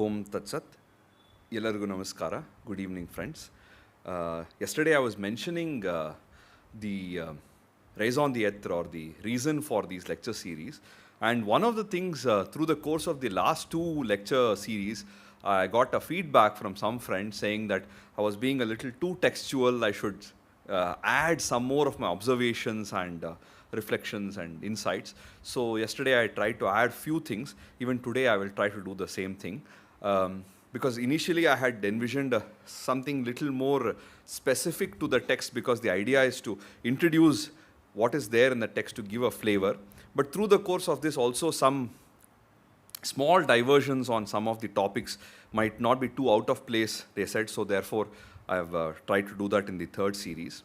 Om Tat Sat. Yellargu Namaskara. Good evening, friends. Yesterday I was mentioning the raison d'etre or the reason for these lecture series. And one of the things through the course of the last two lecture series, I got a feedback from some friends saying that I was being a little too textual. I should add some more of my observations and reflections and insights. So yesterday I tried to add few things. Even today I will try to do the same thing. Because initially I had envisioned something little more specific to the text, because the idea is to introduce what is there in the text to give a flavor. But through the course of this also some small diversions on some of the topics might not be too out of place, they said. So therefore I have tried to do that in the third series.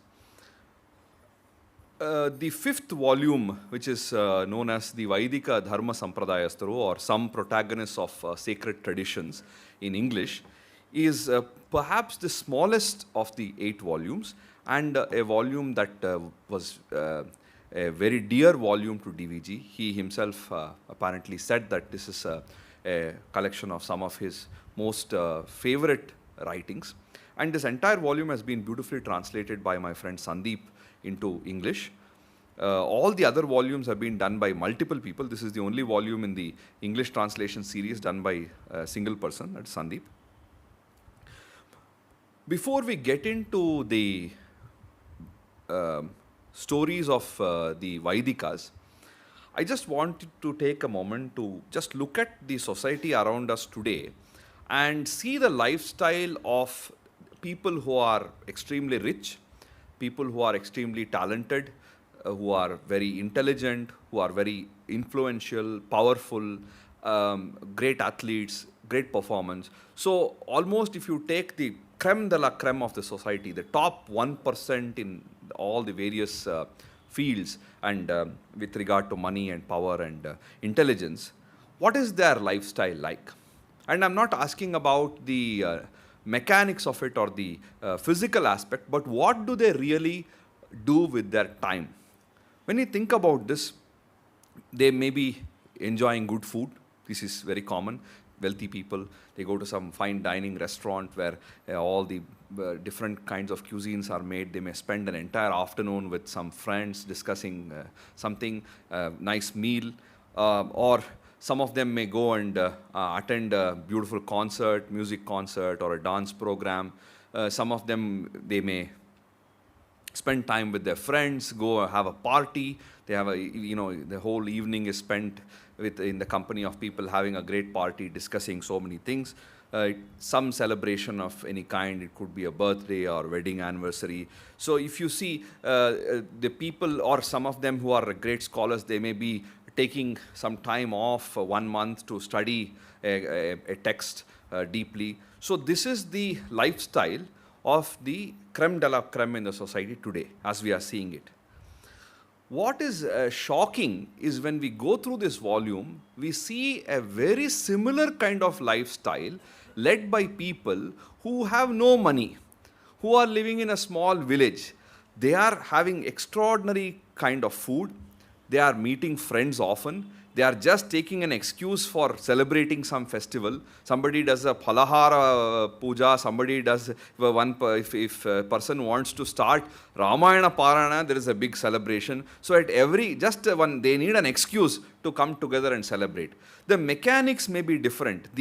The fifth volume, which is known as the Vaidika Dharma Sampradayastaru, or Some Protagonists of Sacred Traditions in English, is perhaps the smallest of the 8 volumes, and a volume that was a very dear volume to DVG. He himself apparently said that this is a collection of some of his most favorite writings. And this entire volume has been beautifully translated by my friend Sandeep into English. All the other volumes have been done by multiple people. This is the only volume in the English translation series done by a single person, that's Sandeep. Before we get into the stories of the Vaidikas, I just wanted to take a moment to just look at the society around us today and see the lifestyle of people who are extremely rich, people who are extremely talented, who are very intelligent, who are very influential, powerful, great athletes, great performance. So almost if you take the creme de la creme of the society, the top 1% in all the various fields and with regard to money and power and intelligence, what is their lifestyle like? And I'm not asking about the mechanics of it or the physical aspect, but what do they really do with their time? When you think about this, they may be enjoying good food. This is very common. Wealthy people, they go to some fine dining restaurant where all the different kinds of cuisines are made. They may spend an entire afternoon with some friends discussing something, nice meal, or some of them may go and attend a beautiful concert, music concert or a dance program. Some of them, they may spend time with their friends, go have a party. They have the whole evening is spent in the company of people having a great party, discussing so many things. Some celebration of any kind, it could be a birthday or wedding anniversary. So if you see the people, or some of them who are great scholars, they may be taking some time off 1 month to study a text deeply. So this is the lifestyle of the creme de la creme in the society today, as we are seeing it. What is shocking is when we go through this volume, we see a very similar kind of lifestyle led by people who have no money, who are living in a small village. They are having extraordinary kind of food. They are meeting friends often. They are just taking an excuse for celebrating some festival. Somebody does a Phalahara Puja, somebody does, if a person wants to start Ramayana Parana, there is a big celebration. So at they need an excuse to come together and celebrate. The mechanics may be different.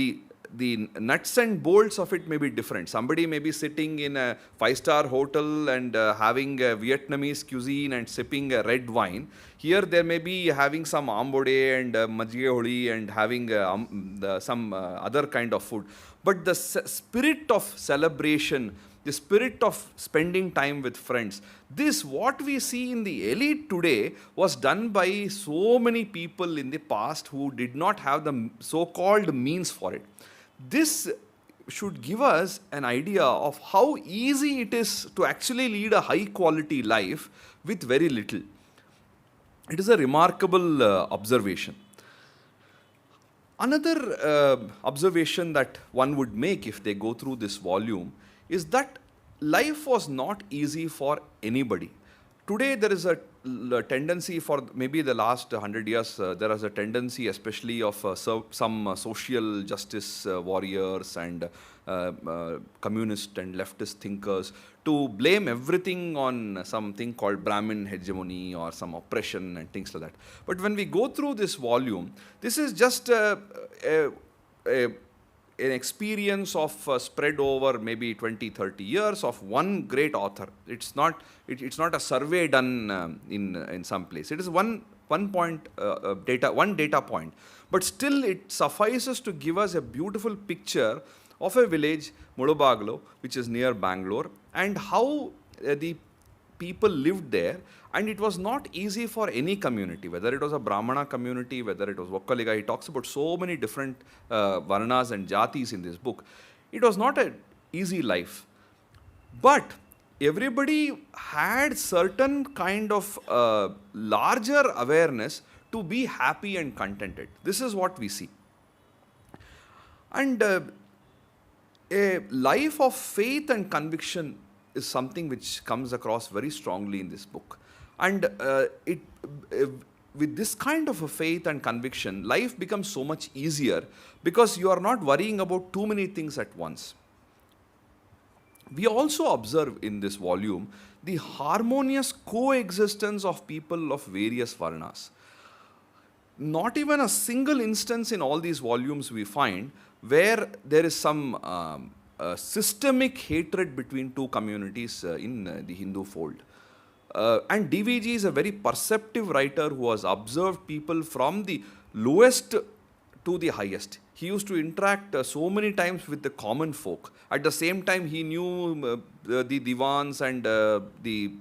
The nuts and bolts of it may be different. Somebody may be sitting in a 5-star hotel and having a Vietnamese cuisine and sipping a red wine. Here there may be having some ambode and majige holi and having some other kind of food. But the spirit of celebration, the spirit of spending time with friends, this what we see in the elite today was done by so many people in the past who did not have the so-called means for it. This should give us an idea of how easy it is to actually lead a high quality life with very little. It is a remarkable observation. Another observation that one would make if they go through this volume is that life was not easy for anybody. Today there is a tendency for maybe the last 100 years, there is a tendency especially of some social justice warriors and communist and leftist thinkers to blame everything on something called Brahmin hegemony or some oppression and things like that. But when we go through this volume, this is just a an experience of spread over maybe 20-30 years of one great author. It's not a survey done in some place. It is one data point, but still it suffices to give us a beautiful picture of a village, Mudabaglo, which is near Bangalore, and how the people lived there. And it was not easy for any community, whether it was a Brahmana community, whether it was Gokhale. He talks about so many different Varnas and Jatis in this book. It was not an easy life. But everybody had certain kind of larger awareness to be happy and contented. This is what we see. And a life of faith and conviction is something which comes across very strongly in this book. And with this kind of a faith and conviction, life becomes so much easier because you are not worrying about too many things at once. We also observe in this volume the harmonious coexistence of people of various Varnas. Not even a single instance in all these volumes we find where there is some systemic hatred between two communities in the Hindu fold. And DVG is a very perceptive writer who has observed people from the lowest to the highest. He used to interact so many times with the common folk. At the same time, he knew the divans and the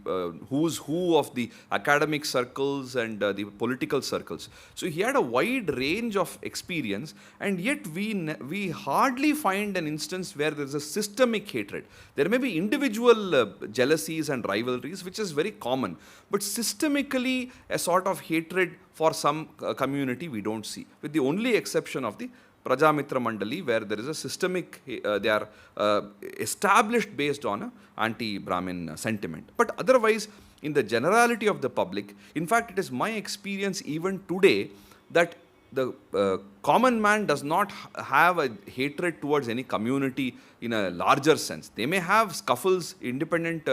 who's who of the academic circles and the political circles. So he had a wide range of experience, and yet we hardly find an instance where there is a systemic hatred. There may be individual jealousies and rivalries, which is very common, but systemically a sort of hatred for some community we don't see, with the only exception of the Prajamitra Mandali, where there is a systemic, they are established based on an anti-Brahmin sentiment. But otherwise, in the generality of the public, in fact, it is my experience even today that the common man does not have a hatred towards any community in a larger sense. They may have scuffles, independent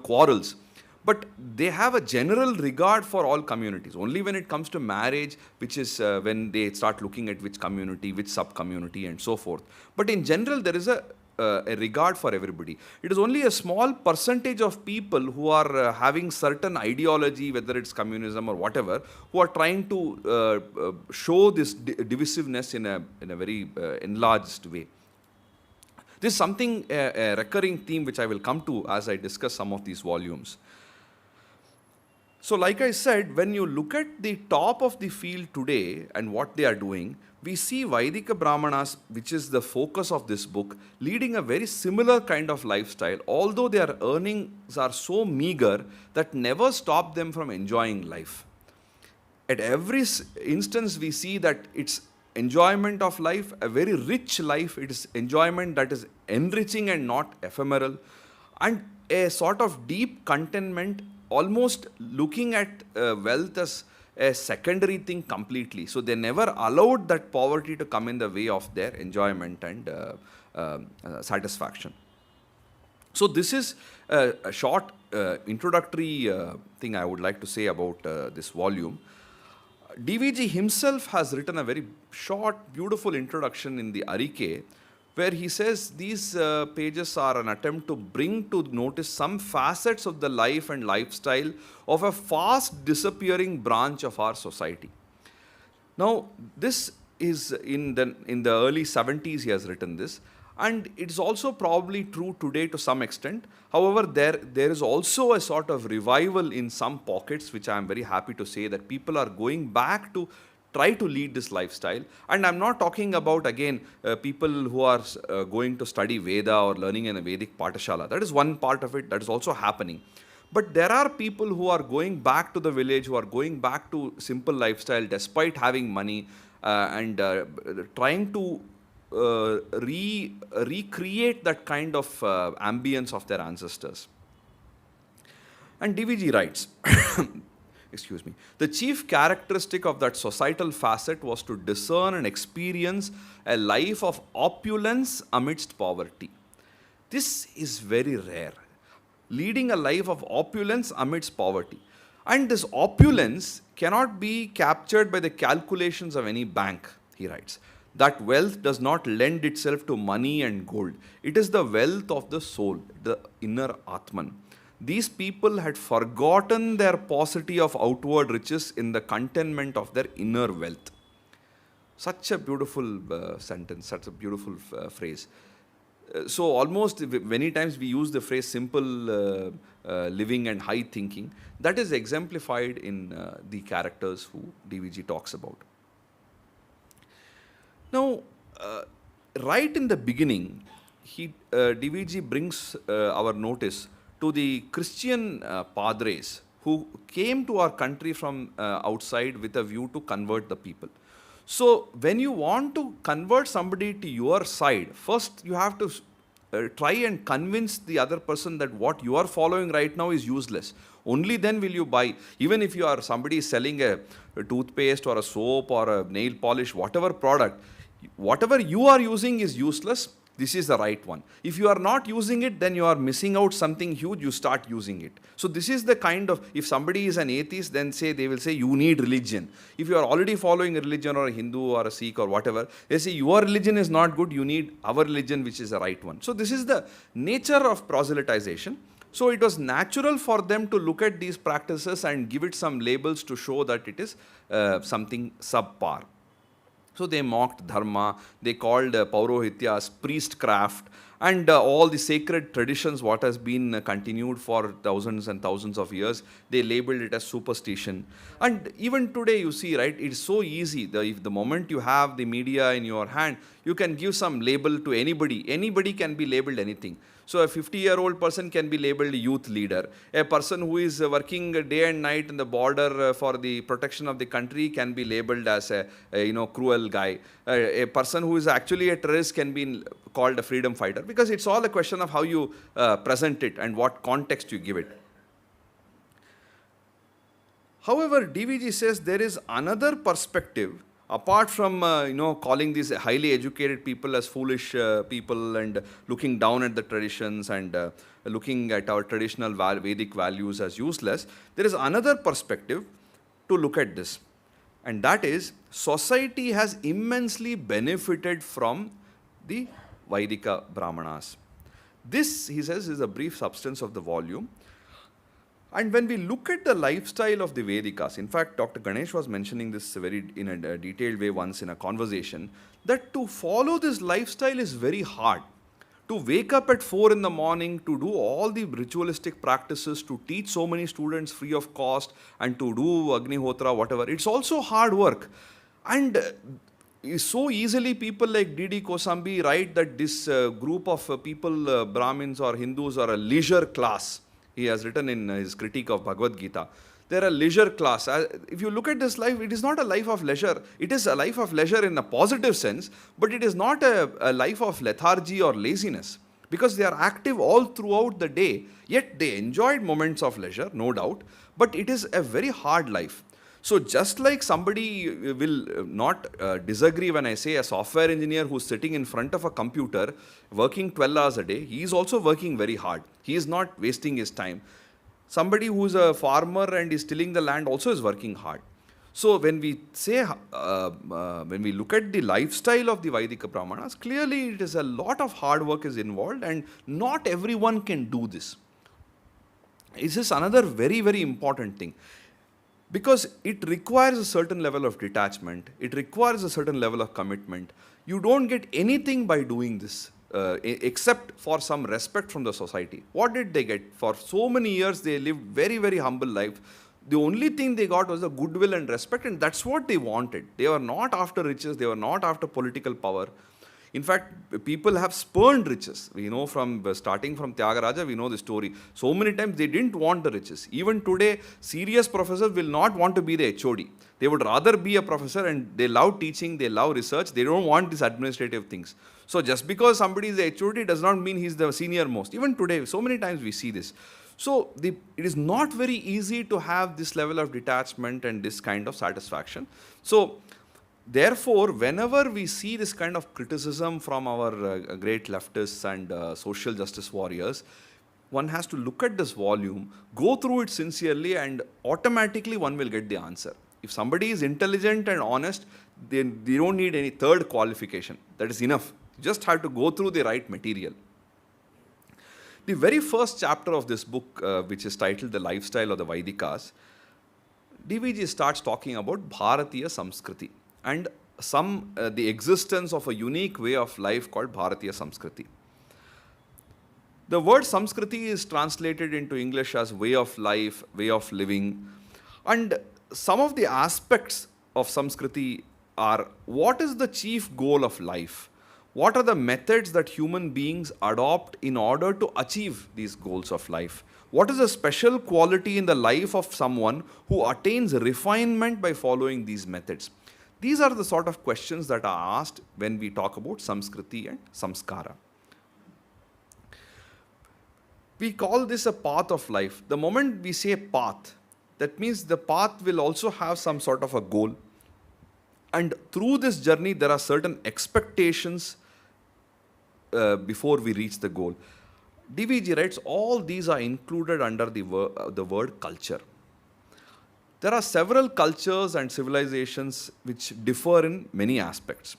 quarrels, but they have a general regard for all communities. Only when it comes to marriage, which is when they start looking at which community, which sub-community and so forth. But in general, there is a regard for everybody. It is only a small percentage of people who are having certain ideology, whether it's communism or whatever, who are trying to show this divisiveness in a very enlarged way. This is something, a recurring theme which I will come to as I discuss some of these volumes. So like I said, when you look at the top of the field today and what they are doing, we see Vaidika Brahmanas, which is the focus of this book, leading a very similar kind of lifestyle, although their earnings are so meager that never stop them from enjoying life. At every instance, we see that it's enjoyment of life, a very rich life. It is enjoyment that is enriching and not ephemeral, and a sort of deep contentment, almost looking at wealth as a secondary thing completely. So they never allowed that poverty to come in the way of their enjoyment and satisfaction. So this is a short introductory thing I would like to say about this volume. DVG himself has written a very short, beautiful introduction in the Arike, where he says these pages are an attempt to bring to notice some facets of the life and lifestyle of a fast disappearing branch of our society. Now, this is in the early 70s he has written this, and it's also probably true today to some extent. However, there is also a sort of revival in some pockets, which I am very happy to say that people are going back to try to lead this lifestyle. And I'm not talking about, again, people who are going to study Veda or learning in a Vedic Patashala. That is one part of it that is also happening. But there are people who are going back to the village, who are going back to simple lifestyle despite having money and trying to recreate that kind of ambience of their ancestors. And DVG writes, excuse me, the chief characteristic of that societal facet was to discern and experience a life of opulence amidst poverty. This is very rare. Leading a life of opulence amidst poverty. And this opulence cannot be captured by the calculations of any bank, he writes. That wealth does not lend itself to money and gold. It is the wealth of the soul, the inner Atman. These people had forgotten their paucity of outward riches in the contentment of their inner wealth. Such a beautiful sentence, such a beautiful phrase. So almost many times we use the phrase simple living and high thinking. That is exemplified in the characters who DVG talks about. Now, right in the beginning, DVG brings our notice to the Christian padres who came to our country from outside with a view to convert the people. So, when you want to convert somebody to your side, first you have to try and convince the other person that what you are following right now is useless. Only then will you buy. Even if you are somebody selling a toothpaste or a soap or a nail polish, whatever product, whatever you are using is useless. This is the right one. If you are not using it, then you are missing out something huge, you start using it. So this is the kind of, if somebody is an atheist, then they will say you need religion. If you are already following a religion or a Hindu or a Sikh or whatever, they say your religion is not good, you need our religion which is the right one. So this is the nature of proselytization. So it was natural for them to look at these practices and give it some labels to show that it is something subpar. So they mocked dharma, they called paurohitya as priestcraft, and all the sacred traditions what has been continued for thousands and thousands of years, they labeled it as superstition. And even today you see, right, it's so easy, if the moment you have the media in your hand, you can give some label to anybody can be labeled anything. So a 50-year-old person can be labeled a youth leader. A person who is working day and night in the border for the protection of the country can be labeled as a cruel guy. A person who is actually a terrorist can be called a freedom fighter, because it's all a question of how you present it and what context you give it. However, DVG says there is another perspective apart from calling these highly educated people as foolish people and looking down at the traditions and looking at our traditional Vedic values as useless, there is another perspective to look at this. And that is, society has immensely benefited from the Vaidika Brahmanas. This, he says, is a brief substance of the volume. And when we look at the lifestyle of the Vedikas, in fact, Dr. Ganesh was mentioning this in a detailed way once in a conversation, that to follow this lifestyle is very hard. To wake up at 4 in the morning, to do all the ritualistic practices, to teach so many students free of cost, and to do Agnihotra, whatever, it's also hard work. And so easily people like D.D. Kosambi write that this group of people, Brahmins or Hindus, are a leisure class. He has written in his critique of Bhagavad Gita. They are a leisure class. If you look at this life, it is not a life of leisure. It is a life of leisure in a positive sense, but it is not a life of lethargy or laziness, because they are active all throughout the day, yet they enjoyed moments of leisure, no doubt, but it is a very hard life. So just like somebody will not disagree when I say a software engineer who's sitting in front of a computer working 12 hours a day, he is also working very hard. He is not wasting his time. Somebody who is a farmer and is tilling the land also is working hard. So when we say, when we look at the lifestyle of the Vaidika Brahmanas, clearly it is a lot of hard work is involved, and not everyone can do this. This is another very, very important thing. Because it requires a certain level of detachment, it requires a certain level of commitment. You don't get anything by doing this, except for some respect from the society. What did they get? For so many years, they lived very, very humble life. The only thing they got was the goodwill and respect, and that's what they wanted. They were not after riches, they were not after political power. In fact, people have spurned riches. We know starting from Tyagaraja, we know the story. So many times they didn't want the riches. Even today, serious professors will not want to be the HOD. They would rather be a professor, and they love teaching, they love research, they don't want these administrative things. So just because somebody is the HOD does not mean he's the senior most. Even today, so many times we see this. So it is not very easy to have this level of detachment and this kind of satisfaction. So therefore, whenever we see this kind of criticism from our great leftists and social justice warriors, one has to look at this volume, go through it sincerely, and automatically one will get the answer. If somebody is intelligent and honest, then they don't need any third qualification. That is enough. You just have to go through the right material. The very first chapter of this book, which is titled The Lifestyle of the Vaidikas, DVG starts talking about Bharatiya Samskriti and the existence of a unique way of life called Bharatiya Samskriti. The word Samskriti is translated into English as way of life, way of living, and some of the aspects of Samskriti are: what is the chief goal of life? What are the methods that human beings adopt in order to achieve these goals of life? What is a special quality in the life of someone who attains refinement by following these methods? These are the sort of questions that are asked when we talk about Samskriti and Samskara. We call this a path of life. The moment we say path, that means the path will also have some sort of a goal. And through this journey, there are certain expectations before we reach the goal. DVG writes, all these are included under the word culture. There are several cultures and civilizations which differ in many aspects.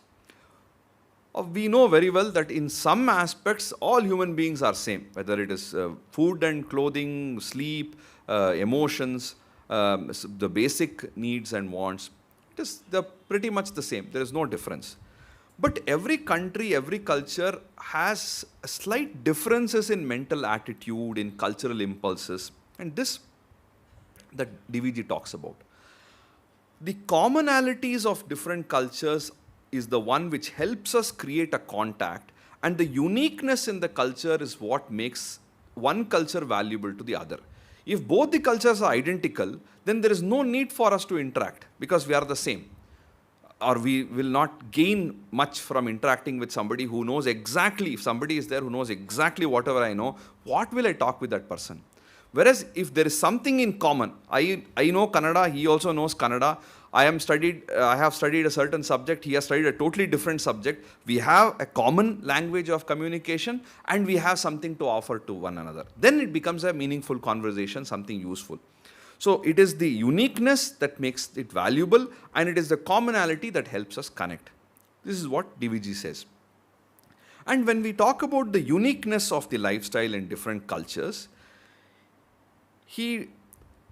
We know very well that in some aspects, all human beings are same, whether it is food and clothing, sleep, emotions, the basic needs and wants. It is pretty much the same. There is no difference. But every country, every culture has slight differences in mental attitude, in cultural impulses, and this that DVG talks about. The commonalities of different cultures is the one which helps us create a contact, and the uniqueness in the culture is what makes one culture valuable to the other. If both the cultures are identical, then there is no need for us to interact because we are the same. Or we will not gain much from interacting with somebody who knows exactly, if somebody is there who knows exactly whatever I know, what will I talk with that person? Whereas if there is something in common, I know Kannada, he also knows Kannada, I have studied a certain subject, he has studied a totally different subject, we have a common language of communication and we have something to offer to one another. Then it becomes a meaningful conversation, something useful. So it is the uniqueness that makes it valuable, and it is the commonality that helps us connect. This is what DVG says. And when we talk about the uniqueness of the lifestyle in different cultures, he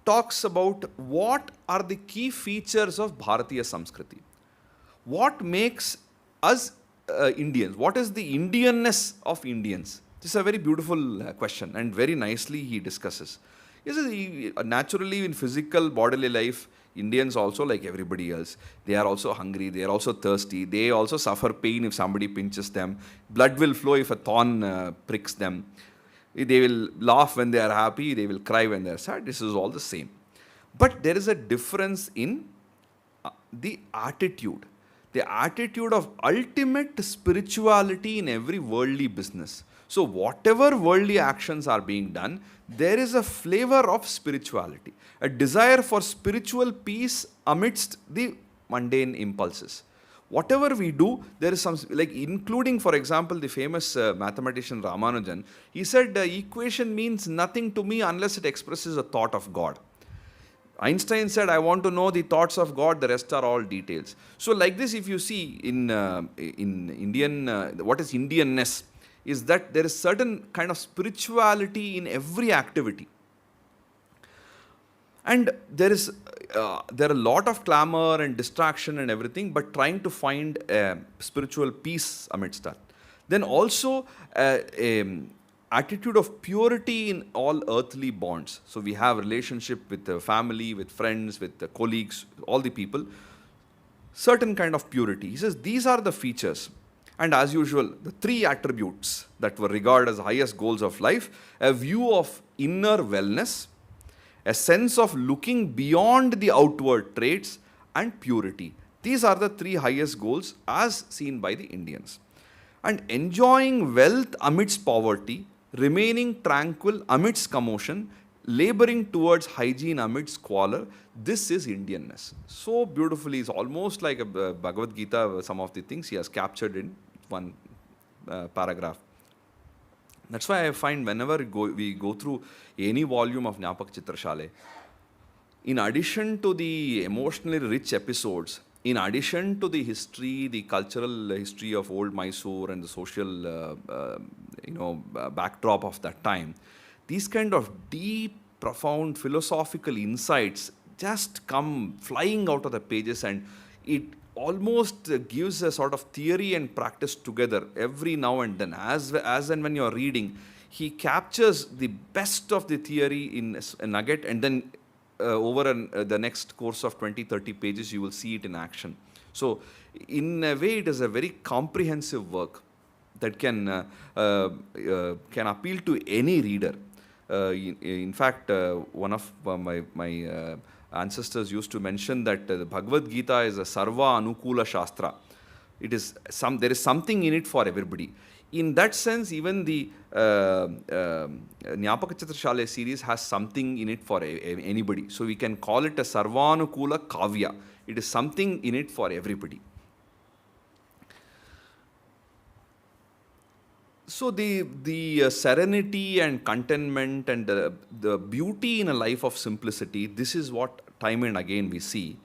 talks about what are the key features of Bharatiya Samskriti. What makes us Indians? What is the Indianness of Indians? This is a very beautiful question, and very nicely he discusses. Naturally, in physical bodily life, Indians also, like everybody else, they are also hungry, they are also thirsty, they also suffer pain if somebody pinches them, blood will flow if a thorn pricks them, they will laugh when they are happy, they will cry when they are sad. This is all the same. But there is a difference in the attitude of ultimate spirituality in every worldly business. So whatever worldly actions are being done, there is a flavor of spirituality, a desire for spiritual peace amidst the mundane impulses. Whatever we do, there is some, like including, for example, the famous mathematician Ramanujan, he said the equation means nothing to me unless it expresses a thought of God. Einstein said, I want to know the thoughts of God, the rest are all details. So like this, if you see in Indian, what is Indianness, is that there is certain kind of spirituality in every activity. And there are a lot of clamor and distraction and everything, but trying to find spiritual peace amidst that. Then also attitude of purity in all earthly bonds. So we have relationship with the family, with friends, with the colleagues, all the people. Certain kind of purity. He says these are the features. And as usual, the three attributes that were regarded as the highest goals of life: a view of inner wellness, a sense of looking beyond the outward traits, and purity. These are the three highest goals as seen by the Indians. And enjoying wealth amidst poverty, remaining tranquil amidst commotion, laboring towards hygiene amidst squalor. This is Indianness. So beautifully, it's almost like a Bhagavad Gita, some of the things he has captured in one paragraph. That's why I find whenever we go through any volume of Jnapaka-chitra-shaale, in addition to the emotionally rich episodes, in addition to the history, the cultural history of old Mysore and the social, backdrop of that time, these kind of deep, profound philosophical insights just come flying out of the pages, and it almost gives a sort of theory and practice together every now and then. As and when you're reading, he captures the best of the theory in a nugget, and then over the next course of 20-30 pages, you will see it in action. So, in a way, it is a very comprehensive work that can appeal to any reader. In fact, one of my ancestors used to mention that the Bhagavad Gita is a Sarva Anukula Shastra. There is something in it for everybody. In that sense, even the Jnapaka-chitra-shaale series has something in it for anybody. So we can call it a Sarvanukula Kavya. It is something in it for everybody. So the serenity and contentment and the beauty in a life of simplicity, this is what time and again we see.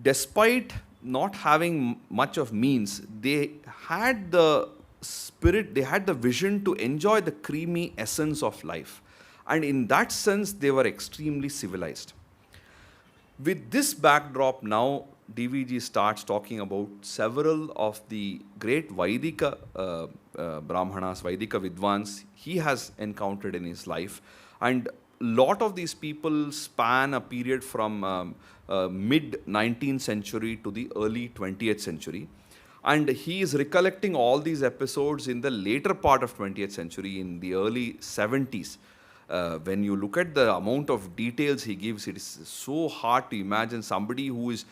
Despite not having much of means, they had the spirit, they had the vision to enjoy the creamy essence of life. And in that sense, they were extremely civilized. With this backdrop now, DVG starts talking about several of the great Vaidika Brahmanas, Vaidika Vidwans he has encountered in his life. And lot of these people span a period from mid-19th century to the early 20th century. And he is recollecting all these episodes in the later part of 20th century, in the early 70s. When you look at the amount of details he gives, it is so hard to imagine somebody who is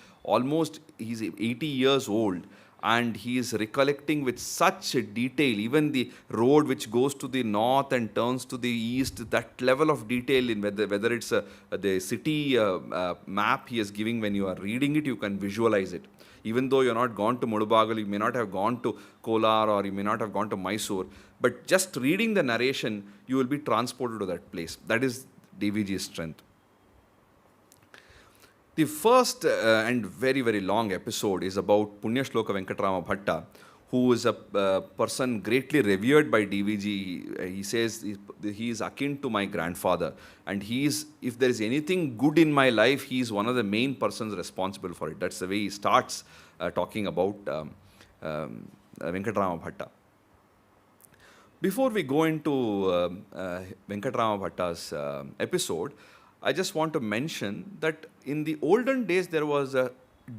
he's 80 years old, and he is recollecting with such a detail, even the road which goes to the north and turns to the east, that level of detail in whether it's the city map he is giving. When you are reading it, you can visualize it. Even though you're not gone to Mudubagal, you may not have gone to Kolar, or you may not have gone to Mysore, but just reading the narration, you will be transported to that place. That is DVG's strength. The first and very, very long episode is about Punyashloka Venkatram Bhatta, who is a person greatly revered by DVG. He says he is akin to my grandfather, and if there is anything good in my life, he is one of the main persons responsible for it. That's the way he starts talking about Venkatram Bhatta. Before we go into Venkatram Bhatta's episode, I just want to mention that in the olden days, there was a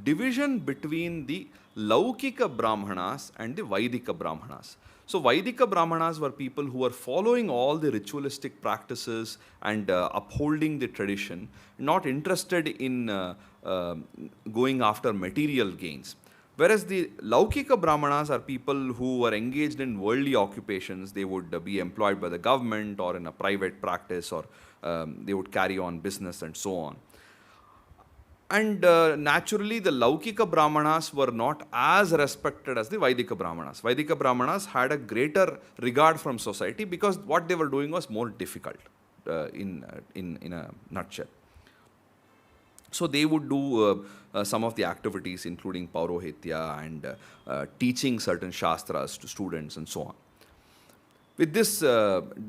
division between the Laukika Brahmanas and the Vaidika Brahmanas. So Vaidika Brahmanas were people who were following all the ritualistic practices and upholding the tradition, not interested in going after material gains. Whereas the Laukika Brahmanas are people who were engaged in worldly occupations. They would be employed by the government or in a private practice, or they would carry on business and so on. And naturally, the Laukika Brahmanas were not as respected as the Vaidika Brahmanas. Vaidika Brahmanas had a greater regard from society because what they were doing was more difficult, in a nutshell. So they would do some of the activities, including Paurohitya and teaching certain Shastras to students and so on. With this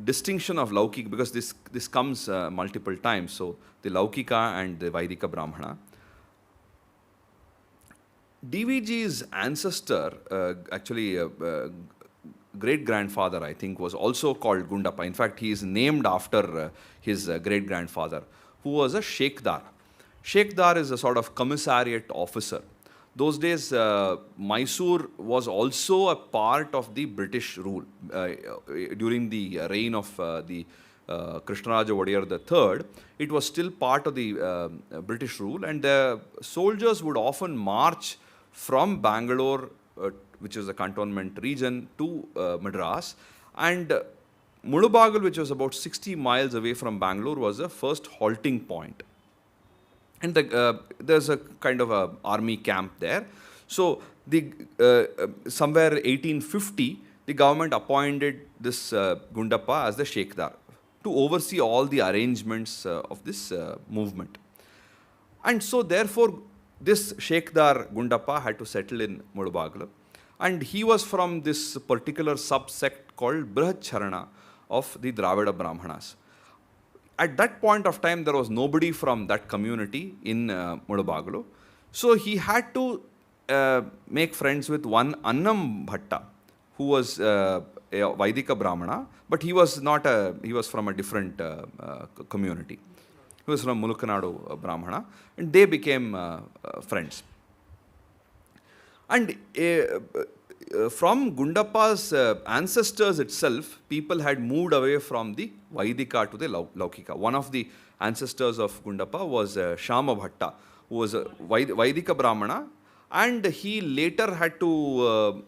distinction of Laukika, because this comes multiple times, so the Laukika and the Vaidika Brahmana. DVG's ancestor, great-grandfather, I think, was also called Gundapa. In fact, he is named after his great-grandfather, who was a Sheikhdar. Sheikhdar is a sort of commissariat officer. Those days, Mysore was also a part of the British rule. During the reign of the Krishnaraja Wadiyar III, it was still part of the British rule, and the soldiers would often march from Bangalore, which is the cantonment region, to Madras, And Mulabagul, which was about 60 miles away from Bangalore, was the first halting point. And there's a kind of a army camp there. So somewhere 1850, the government appointed this Gundapa as the Shekdar to oversee all the arrangements of this movement. And so therefore, this Shekdar Gundapa had to settle in Mulabagala. And he was from this particular subsect called Brahacharana of the Dravida Brahmanas. At that point of time, there was nobody from that community in Mulabagalu. So he had to make friends with one Annam Bhatta, who was a Vaidika Brahmana, but he was from a different community. He was from Mulukanadu Brahmana, and they became friends. And from Gundapa's ancestors itself, people had moved away from the Vaidika to the Laukika. One of the ancestors of Gundapa was Shama Bhatta, who was a Vaidika Brahmana, and he later had to,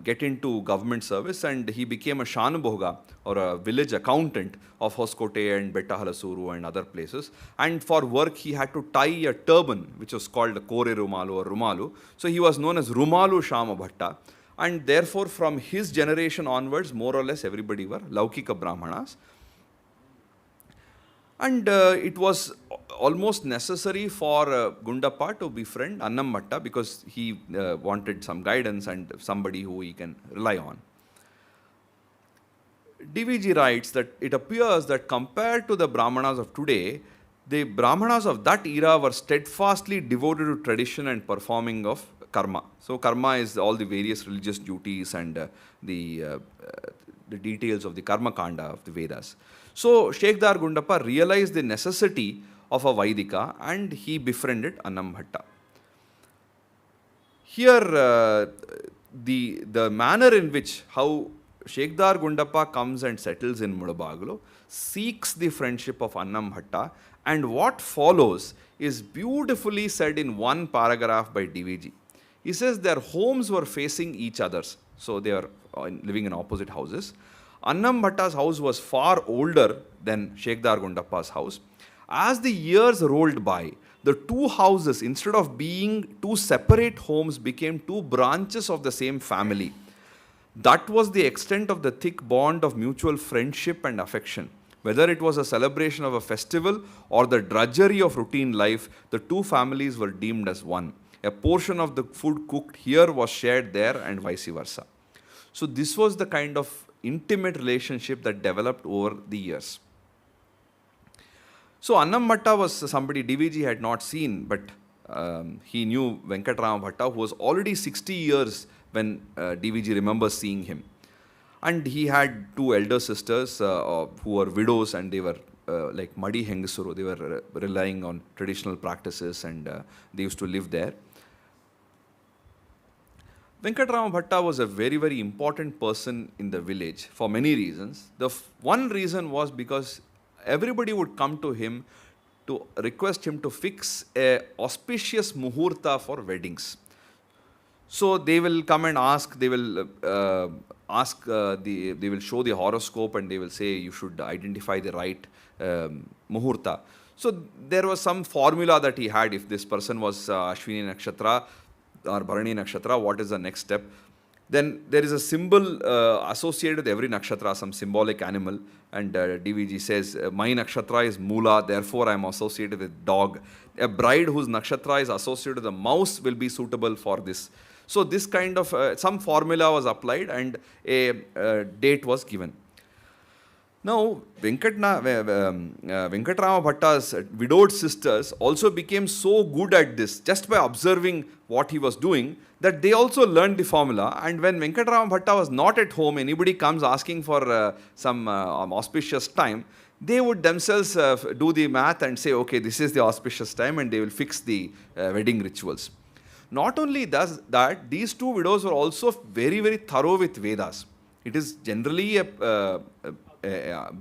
get into government service, and he became a Shanubhoga, or a village accountant of Hoskote and Bettahalasuru and other places. And for work, he had to tie a turban, which was called a Kore Rumalu or Rumalu. So he was known as Rumalu Shama Bhatta. And therefore, from his generation onwards, more or less everybody were Laukika Brahmanas. And it was almost necessary for Gundapa to befriend Annam Bhatta, because he wanted some guidance and somebody who he can rely on. DVG writes that it appears that compared to the Brahmanas of today, the Brahmanas of that era were steadfastly devoted to tradition and performing of karma. So karma is all the various religious duties and the details of the karma kanda of the Vedas. So Shekdar Gundapa realized the necessity of a Vaidika, and he befriended Annam Bhatta. Here, the manner in which how Shekdar Gundapa comes and settles in Mulabagalu seeks the friendship of Annam Bhatta, and what follows is beautifully said in one paragraph by DVG. He says their homes were facing each other's, so they are living in opposite houses. Annam Bhatta's house was far older than Shekdar Gundapa's house. As the years rolled by, the two houses, instead of being two separate homes, became two branches of the same family. That was the extent of the thick bond of mutual friendship and affection. Whether it was a celebration of a festival or the drudgery of routine life, the two families were deemed as one. A portion of the food cooked here was shared there, and vice versa. So this was the kind of intimate relationship that developed over the years. So Annam Bhatta was somebody DVG had not seen, but he knew Venkatram Bhatta, who was already 60 years when DVG remembers seeing him. And he had two elder sisters who were widows, and they were like Madi Hengasuru. They were relying on traditional practices, and they used to live there. Venkatram Bhatta was a very, very important person in the village for many reasons. The one reason was because everybody would come to him to request him to fix a auspicious muhurta for weddings. So they will come and ask, they will they will show the horoscope, and they will say you should identify the right muhurta. So there was some formula that he had. If this person was Ashwini Nakshatra or Bharani Nakshatra, what is the next step? Then there is a symbol associated with every nakshatra, some symbolic animal, and DVG says, my nakshatra is Mula, therefore I am associated with dog. A bride whose nakshatra is associated with a mouse will be suitable for this. So this kind of, some formula was applied, and a date was given. Now, Venkatrama Bhatta's widowed sisters also became so good at this, just by observing what he was doing, that they also learned the formula. And when Venkatrama Bhatta was not at home, anybody comes asking for some auspicious time, they would themselves do the math and say, okay, this is the auspicious time, and they will fix the wedding rituals. Not only does that, these two widows were also very, very thorough with Vedas. It is generally a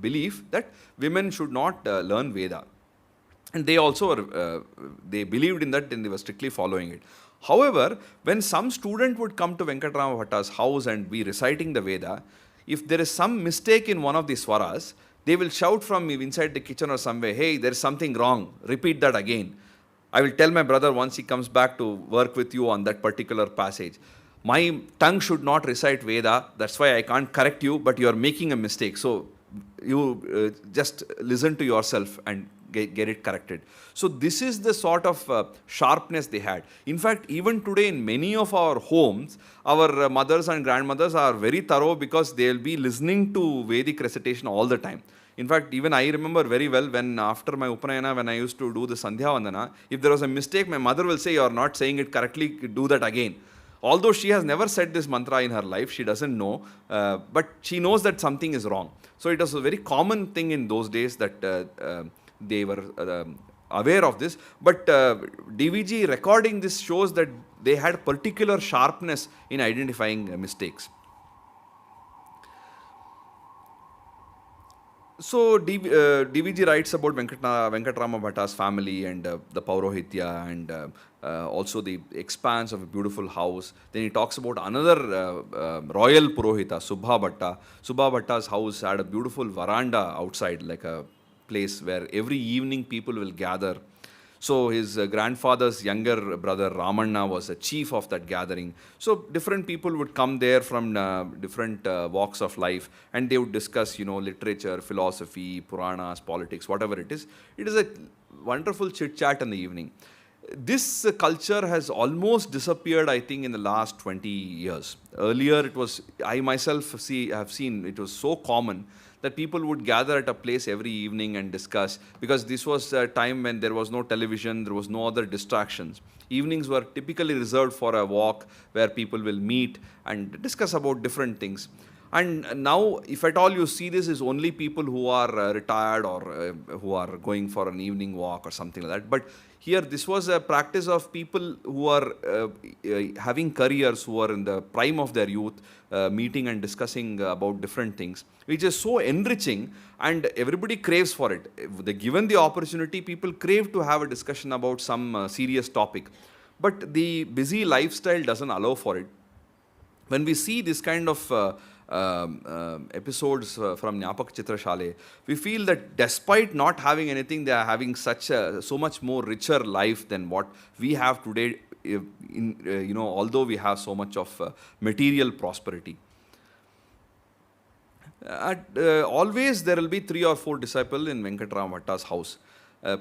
belief that women should not learn Veda. And they also were, they believed in that, and they were strictly following it. However, when some student would come to Venkatrama Bhatta's house and be reciting the Veda, if there is some mistake in one of the swaras, they will shout from inside the kitchen or somewhere, hey, there is something wrong, repeat that again. I will tell my brother once he comes back to work with you on that particular passage. My tongue should not recite Veda, that's why I can't correct you, but you are making a mistake. So you just listen to yourself and get it corrected. So this is the sort of sharpness they had. In fact, even today in many of our homes, our mothers and grandmothers are very thorough because they will be listening to Vedic recitation all the time. In fact, even I remember very well when after my Upanayana, when I used to do the Sandhya Vandana, if there was a mistake, my mother will say, you are not saying it correctly, do that again. Although she has never said this mantra in her life, she doesn't know, but she knows that something is wrong. So it was a very common thing in those days that they were aware of this. But DVG recording this shows that they had particular sharpness in identifying mistakes. So DVG writes about Venkatrama Bhatta's family and the Paurohitya and also the expanse of a beautiful house. Then he talks about another royal Purohita, Subha Bhatta. Subha Bhatta's house had a beautiful veranda outside, like a place where every evening people will gather. So his grandfather's younger brother Ramanna was a chief of that gathering. So different people would come there from different walks of life, and they would discuss, literature, philosophy, Puranas, politics, whatever it is. It is a wonderful chit chat in the evening. This culture has almost disappeared, I think, in the last 20 years. Earlier, it was, I myself have seen, it was so common that people would gather at a place every evening and discuss, because this was a time when there was no television, there was no other distractions. Evenings were typically reserved for a walk where people will meet and discuss about different things. And now, if at all you see this, is only people who are retired or who are going for an evening walk or something like that. But here, this was a practice of people who are having careers, who are in the prime of their youth, meeting and discussing about different things, which is so enriching, and everybody craves for it. If they given the opportunity, people crave to have a discussion about some serious topic. But the busy lifestyle doesn't allow for it. When we see this kind of episodes from Jnapaka-chitra-shaale, we feel that despite not having anything, they are having so much more richer life than what we have today, although we have so much of material prosperity. Always there will be 3 or 4 disciples in Venkatrama Bhatta's house.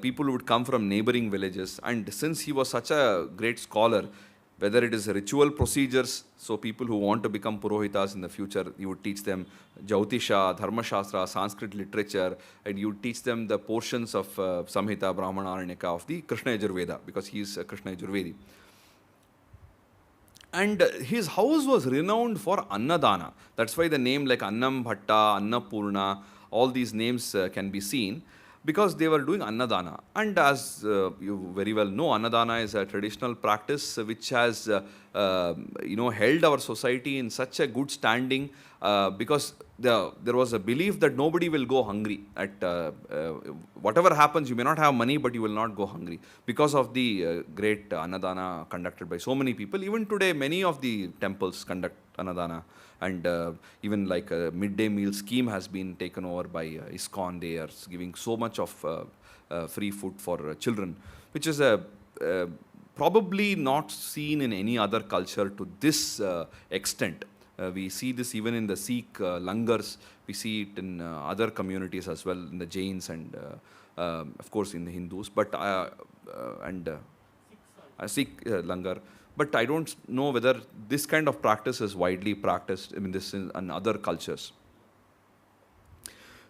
People would come from neighboring villages, and since he was such a great scholar, whether it is ritual procedures, so people who want to become Purohitas in the future, you would teach them Jyotisha, Dharma Shastra, Sanskrit literature, and you would teach them the portions of Samhita, Brahmana, Aranyaka of the Krishna Yajurveda, because he is a Krishna Yajurvedi. And his house was renowned for Anadhana. That's why the name like Annam Bhatta, Annapurna, all these names can be seen, because they were doing Anadhana. And as you very well know, Anadhana is a traditional practice which has held our society in such a good standing, because there was a belief that nobody will go hungry. Whatever happens, you may not have money, but you will not go hungry, because of the great Anadhana conducted by so many people. Even today, many of the temples conduct Anadhana. And even like a midday meal scheme has been taken over by ISKCON. They are giving so much of free food for children, which is probably not seen in any other culture to this extent. We see this even in the Sikh langars. We see it in other communities as well, in the Jains and of course in the Hindus. But Sikh langar. But I don't know whether this kind of practice is widely practiced in other cultures.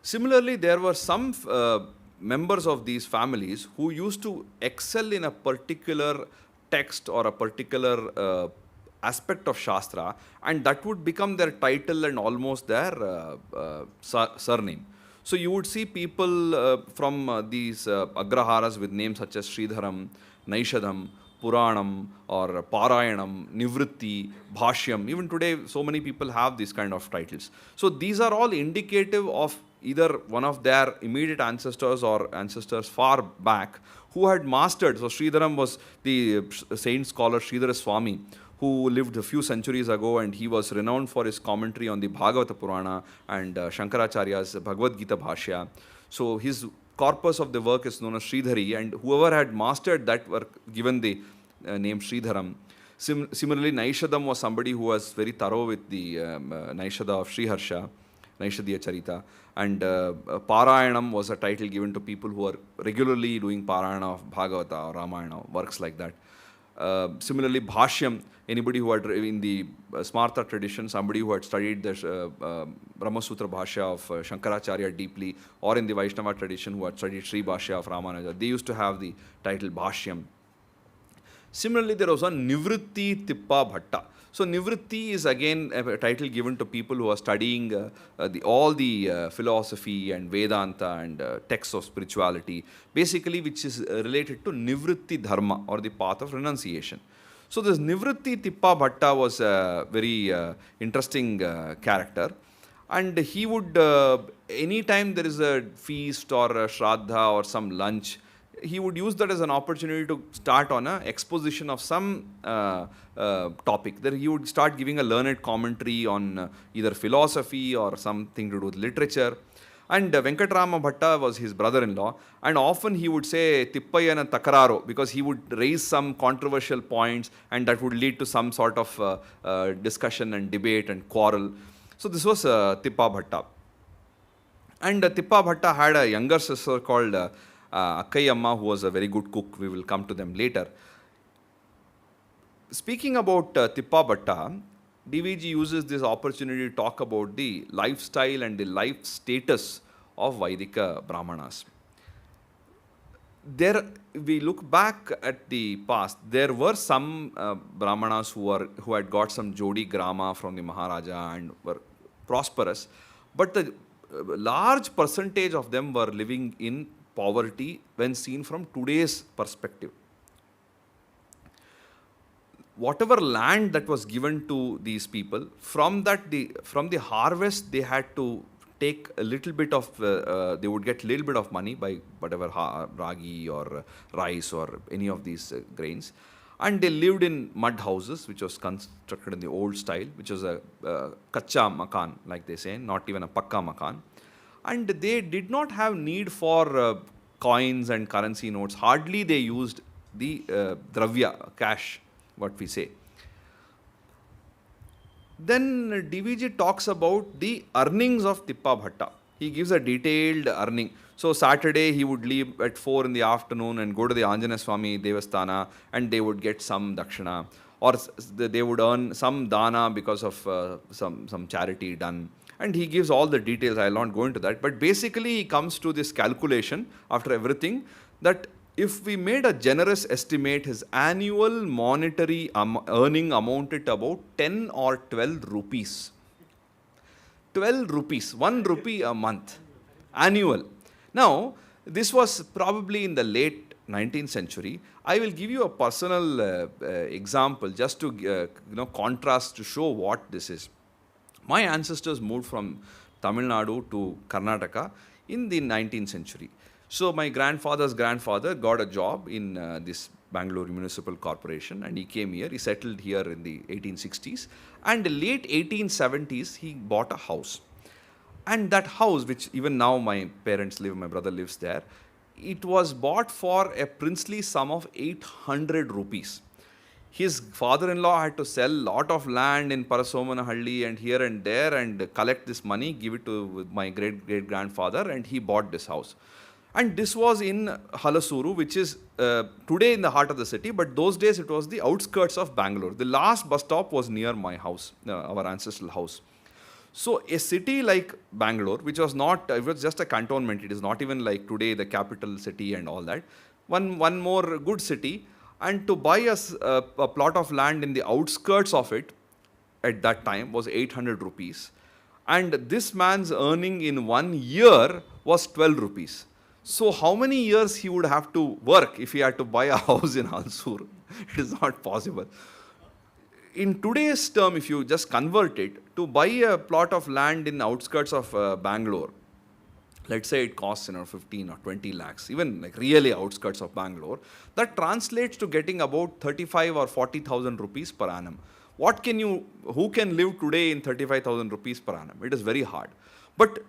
Similarly, there were some members of these families who used to excel in a particular text or a particular aspect of Shastra, and that would become their title and almost their surname. So you would see people from these Agraharas with names such as Sridharam, Naishadam, Puranam or Parayanam, Nivritti, Bhashyam. Even today, so many people have these kind of titles. So these are all indicative of either one of their immediate ancestors or ancestors far back who had mastered. So Sridharam was the saint scholar Sridhara Swami, who lived a few centuries ago, and he was renowned for his commentary on the Bhagavata Purana and Shankaracharya's Bhagavad Gita Bhashya. So his corpus of the work is known as Sridhari, and whoever had mastered that were given the name Sridharam. Similarly, Naishadam was somebody who was very thorough with the Naishada of Sriharsha, Naishadya-charita, and Parayanam was a title given to people who are regularly doing Parayana of Bhagavata or Ramayana, works like that. Similarly, Bhashyam, anybody who had in the Smartha tradition, somebody who had studied the Brahma Sutra Bhashya of Shankaracharya deeply, or in the Vaishnava tradition who had studied Sri Bhashya of Ramanuja, they used to have the title Bhashyam. Similarly, there was one Nivritti Tippa Bhatta. So Nivritti is again a title given to people who are studying all the philosophy and Vedanta and texts of spirituality, basically which is related to Nivritti Dharma, or the path of renunciation. So this Nivritti Tippa Bhatta was a very interesting character, and he would, anytime there is a feast or a shraddha or some lunch, he would use that as an opportunity to start on an exposition of some topic. Then he would start giving a learned commentary on either philosophy or something to do with literature. And Venkatram Bhatta was his brother-in-law, and often he would say Tippayana Takararo, because he would raise some controversial points and that would lead to some sort of discussion and debate and quarrel. So this was Tippa Bhatta. And Tippa Bhatta had a younger sister called Akkayamma, who was a very good cook. We will come to them later. Speaking about Tippa Bhatta, DVG uses this opportunity to talk about the lifestyle and the life status of Vaidika Brahmanas. There, we look back at the past, there were some Brahmanas who had got some Jodi Grama from the Maharaja and were prosperous, but the large percentage of them were living in poverty when seen from today's perspective. Whatever land that was given to these people, from the harvest they had to take a little bit of, they would get a little bit of money by whatever ragi or rice or any of these grains, and they lived in mud houses, which was constructed in the old style, which was a kacha makan, like they say, not even a pakka makan. And they did not have need for coins and currency notes. Hardly they used the dravya, cash, what we say. Then DVG talks about the earnings of Tippa Bhatta. He gives a detailed earning. So Saturday he would leave at 4 in the afternoon and go to the Anjana Swami Devasthana, and they would get some dakshina, or they would earn some dana because of some charity done. And he gives all the details. I will not go into that. But basically he comes to this calculation after everything, that if we made a generous estimate, his annual monetary earning amounted to about 10 or 12 rupees. 12 rupees, 1 rupee a month, annual. Now, this was probably in the late 19th century. I will give you a personal example just to contrast, to show what this is. My ancestors moved from Tamil Nadu to Karnataka in the 19th century. So my grandfather's grandfather got a job in this Bengaluru Municipal Corporation, and he came here. He settled here in the 1860s, and the late 1870s he bought a house. And that house, which even now my parents live, my brother lives there, it was bought for a princely sum of 800 rupees. His father-in-law had to sell a lot of land in Parasomanhalli and here and there and collect this money, give it to my great-great-grandfather, and he bought this house. And this was in Halasuru, which is today in the heart of the city, but those days it was the outskirts of Bengaluru. The last bus stop was near my house, our ancestral house. So a city like Bengaluru, which was not, it was just a cantonment, it is not even like today the capital city and all that, one more good city, and to buy a plot of land in the outskirts of it at that time was 800 rupees. And this man's earning in 1 year was 12 rupees. So how many years he would have to work if he had to buy a house in Halsur? It is not possible. In today's term, if you just convert it, to buy a plot of land in the outskirts of Bangalore, let's say it costs 15 or 20 lakhs, even like really outskirts of Bangalore, that translates to getting about 35 or 40,000 rupees per annum. What can you, who can live today in 35,000 rupees per annum? It is very hard. But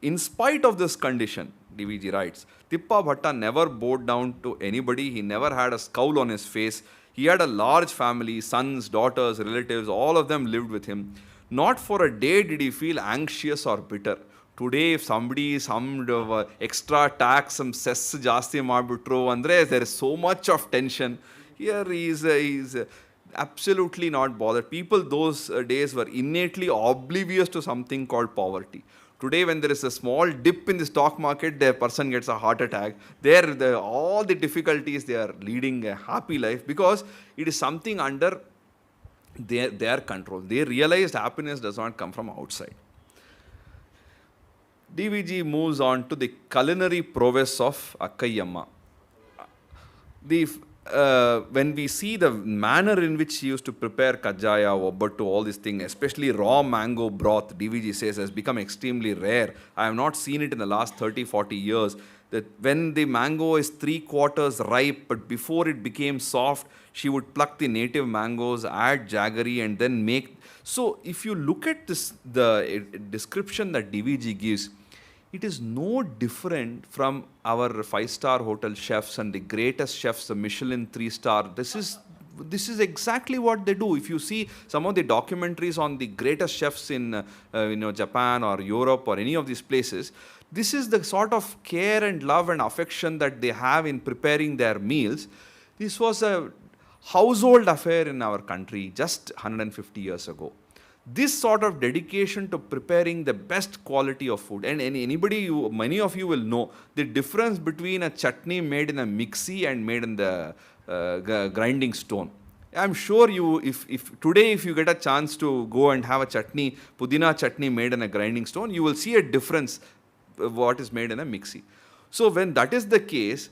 in spite of this condition, DVG writes, Tippa Bhatta never bowed down to anybody. He never had a scowl on his face. He had a large family, sons, daughters, relatives, all of them lived with him. Not for a day did he feel anxious or bitter. Today, if somebody, some extra tax, some cess ಜಾಸ್ತಿ ಮಾಡಿಬಿಟ್ರು ಅಂದರೆ there is so much of tension. Here he is absolutely not bothered. People those days were innately oblivious to something called poverty. Today, when there is a small dip in the stock market, the person gets a heart attack. All the difficulties, they are leading a happy life because it is something under their control. They realized happiness does not come from outside. DVG moves on to the culinary prowess of Akkaiyamma. When we see the manner in which she used to prepare kajaya, obbattu, all these things, especially raw mango broth, DVG says, has become extremely rare. I have not seen it in the last 30, 40 years. That when the mango is 3/4 ripe, but before it became soft, she would pluck the native mangoes, add jaggery, and then make. So, if you look at this, the description that DVG gives, it is no different from our 5-star hotel chefs and the greatest chefs, the Michelin 3-star. This is exactly what they do. If you see some of the documentaries on the greatest chefs in Japan or Europe or any of these places, this is the sort of care and love and affection that they have in preparing their meals. This was a household affair in our country just 150 years ago. This sort of dedication to preparing the best quality of food, and many of you will know the difference between a chutney made in a mixie and made in the grinding stone. I'm sure if today if you get a chance to go and have a chutney, pudina chutney made in a grinding stone, you will see a difference what is made in a mixie. So when that is the case,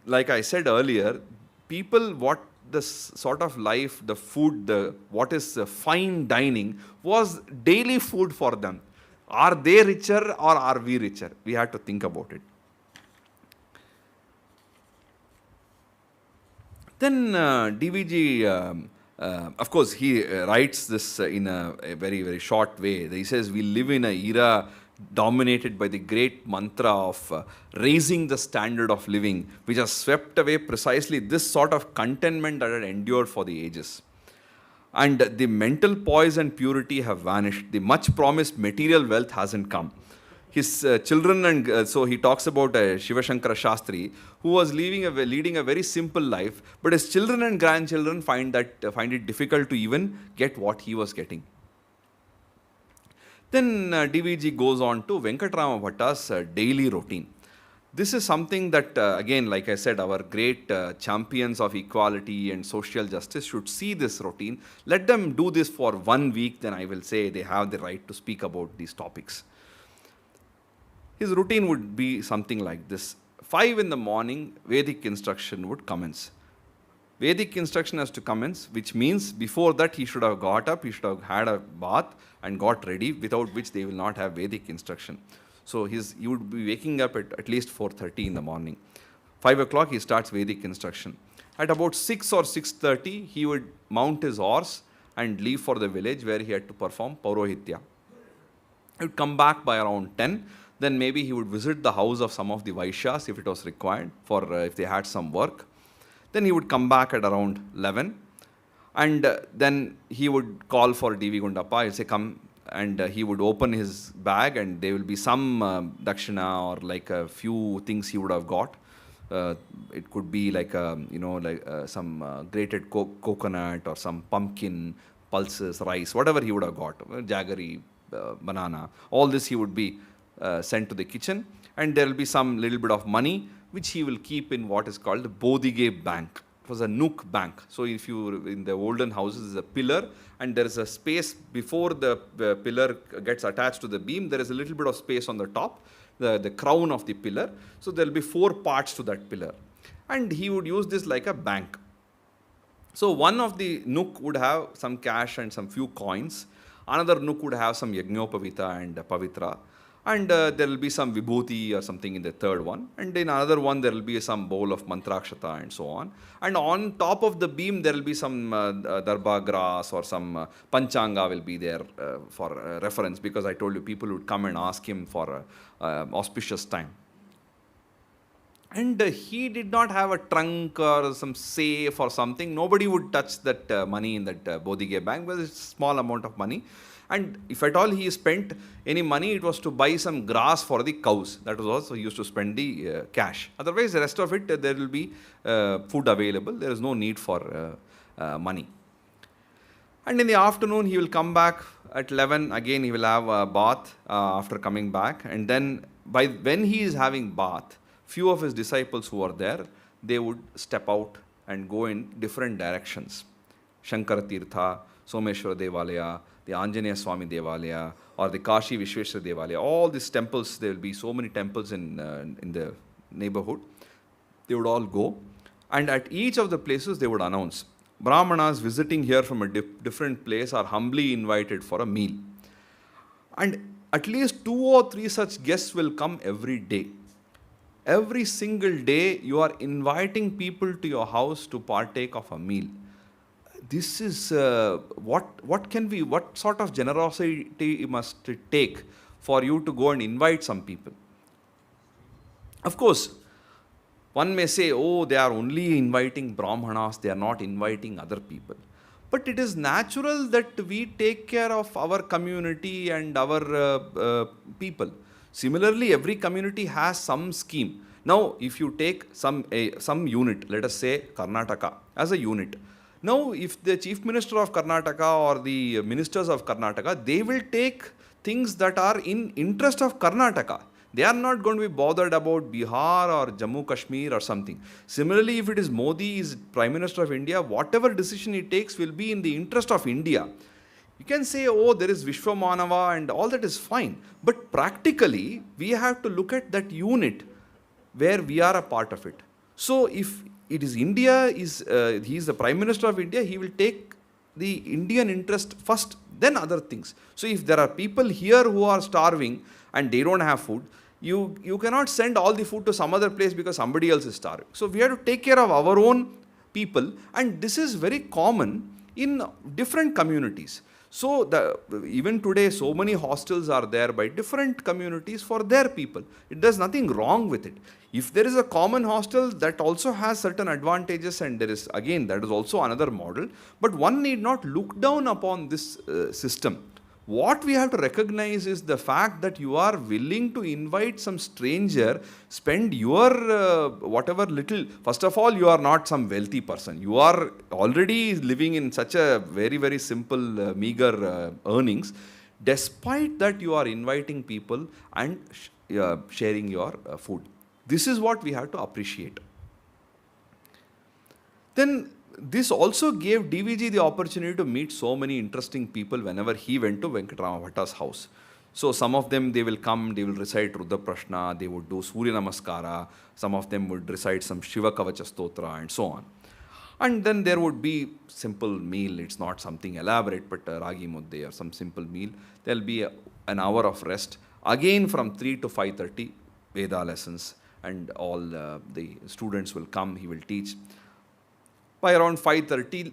like I said earlier, people, what the sort of life, the food, what is fine dining was daily food for them. Are they richer or are we richer? We had to think about it. Then DVG, of course, he writes this in a very, very short way. He says, we live in an era dominated by the great mantra of raising the standard of living, which has swept away precisely this sort of contentment that had endured for the ages. And the mental poise and purity have vanished. The much promised material wealth hasn't come. His children, and so he talks about Shivashankara Shastri, who was leading a very simple life, but his children and grandchildren find it difficult to even get what he was getting. Then DVG goes on to Venkatram Bhatta's daily routine. This is something that, again, like I said, our great champions of equality and social justice should see this routine. Let them do this for 1 week, then I will say they have the right to speak about these topics. His routine would be something like this. 5 in the morning, Vedic instruction would commence. Vedic instruction has to commence, which means before that he should have got up, he should have had a bath and got ready, without which they will not have Vedic instruction. So he would be waking up at least 4:30 in the morning. 5 o'clock he starts Vedic instruction. At about 6 or 6:30 he would mount his horse and leave for the village where he had to perform Paurohitya. He would come back by around 10. Then maybe he would visit the house of some of the Vaishyas if it was required, for if they had some work. Then he would come back at around 11, and then he would call for DV Gundapa. He'll say, come, and he would open his bag, and there will be some dakshina or like a few things he would have got. It could be like some grated coconut or some pumpkin, pulses, rice, whatever he would have got, jaggery, banana. All this he would be sent to the kitchen, and there will be some little bit of money which he will keep in what is called the Bodige bank. It was a nook bank. So if you, in the olden houses, is a pillar, and there is a space before the pillar gets attached to the beam. There is a little bit of space on the top, the crown of the pillar. So there will be 4 parts to that pillar, and he would use this like a bank. So one of the nook would have some cash and some few coins. Another nook would have some Yajnopavita and Pavitra. And there will be some vibhuti or something in the third one, and in another one there will be some bowl of mantrakshata and so on. And on top of the beam there will be some darba grass or some panchanga will be there for reference, because I told you people would come and ask him for auspicious time. And he did not have a trunk or some safe or something. Nobody would touch that money in that Bodige bank, because it's a small amount of money. And if at all he spent any money, it was to buy some grass for the cows. That was also he used to spend the cash. Otherwise, the rest of it, there will be food available. There is no need for money. And in the afternoon, he will come back at 11. Again, he will have a bath after coming back. And then when he is having bath, few of his disciples who are there, they would step out and go in different directions. Shankara Tirtha, Someshwara Devalaya, the Anjaneya Swami Devalaya, or the Kashi Vishweshwara Devalaya. All these temples, there will be so many temples in the neighborhood. They would all go. And at each of the places, they would announce, Brahmanas visiting here from a different place are humbly invited for a meal. And at least 2 or 3 such guests will come every day. Every single day, you are inviting people to your house to partake of a meal. This is what sort of generosity must it take for you to go and invite some people? Of course, one may say, oh, they are only inviting Brahmanas, they are not inviting other people. But it is natural that we take care of our community and our people. Similarly, every community has some scheme. Now, if you take some unit, let us say Karnataka as a unit. Now, if the Chief Minister of Karnataka or the ministers of Karnataka, they will take things that are in interest of Karnataka. They are not going to be bothered about Bihar or Jammu Kashmir or something. Similarly, if it is Modi is Prime Minister of India, whatever decision he takes will be in the interest of India. You can say, oh, there is Vishwamanava and all that is fine. But practically, we have to look at that unit where we are a part of it. So if it is India, he is the Prime Minister of India, he will take the Indian interest first, then other things. So if there are people here who are starving and they don't have food, you cannot send all the food to some other place because somebody else is starving. So we have to take care of our own people, and this is very common in different communities. So even today, so many hostels are there by different communities for their people. There's nothing wrong with it. If there is a common hostel, that also has certain advantages, and there is, again, that is also another model. But one need not look down upon this system. What we have to recognize is the fact that you are willing to invite some stranger, spend your whatever little. First of all, you are not some wealthy person. You are already living in such a very, very simple, meager earnings. Despite that, you are inviting people and sharing your food. This is what we have to appreciate. Then this also gave DVG the opportunity to meet so many interesting people whenever he went to Venkatram Bhatta's house. So some of them, they will come, they will recite Rudra Prashna, they would do Surya Namaskara, some of them would recite some Shiva Kavacha Stotra and so on. And then there would be simple meal, it's not something elaborate, but Ragi Mudde or some simple meal. There will be an hour of rest. Again from 3 to 5:30, Veda lessons, and all the students will come, he will teach. By around 5:30,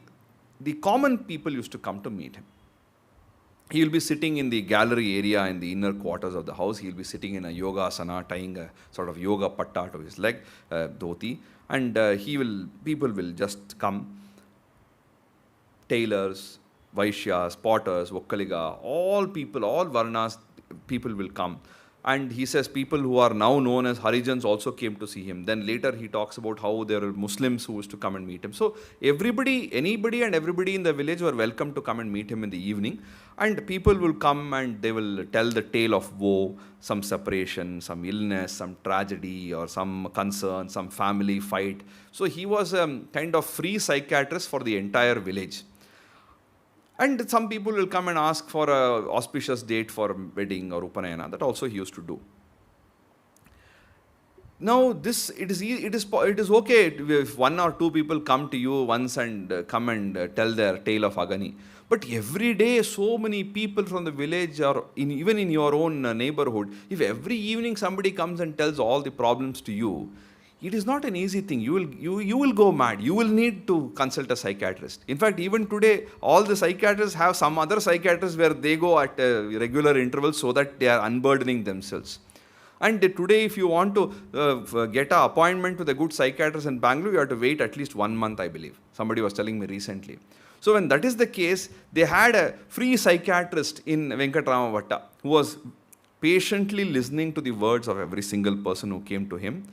the common people used to come to meet him. He will be sitting in the gallery area in the inner quarters of the house. He will be sitting in a yoga asana, tying a sort of yoga patta to his leg, dhoti, and people will just come. Tailors, Vaishyas, potters, Vokkaliga, all people, all Varnas, people will come. And he says people who are now known as Harijans also came to see him. Then later he talks about how there are Muslims who used to come and meet him. So anybody and everybody in the village were welcome to come and meet him in the evening. And people will come and they will tell the tale of woe, some separation, some illness, some tragedy, or some concern, some family fight. So he was a kind of free psychiatrist for the entire village. And some people will come and ask for an auspicious date for wedding or Upanayana. That also he used to do. Now, it is okay if one or two people come to you once and come and tell their tale of agony. But every day, so many people from the village or even in your own neighborhood, if every evening somebody comes and tells all the problems to you, it is not an easy thing. You will go mad. You will need to consult a psychiatrist. In fact, even today, all the psychiatrists have some other psychiatrists where they go at regular intervals so that they are unburdening themselves. And today, if you want to get an appointment with a good psychiatrist in Bangalore, you have to wait at least 1 month, I believe. Somebody was telling me recently. So when that is the case, they had a free psychiatrist in Venkatram Bhatta who was patiently listening to the words of every single person who came to him.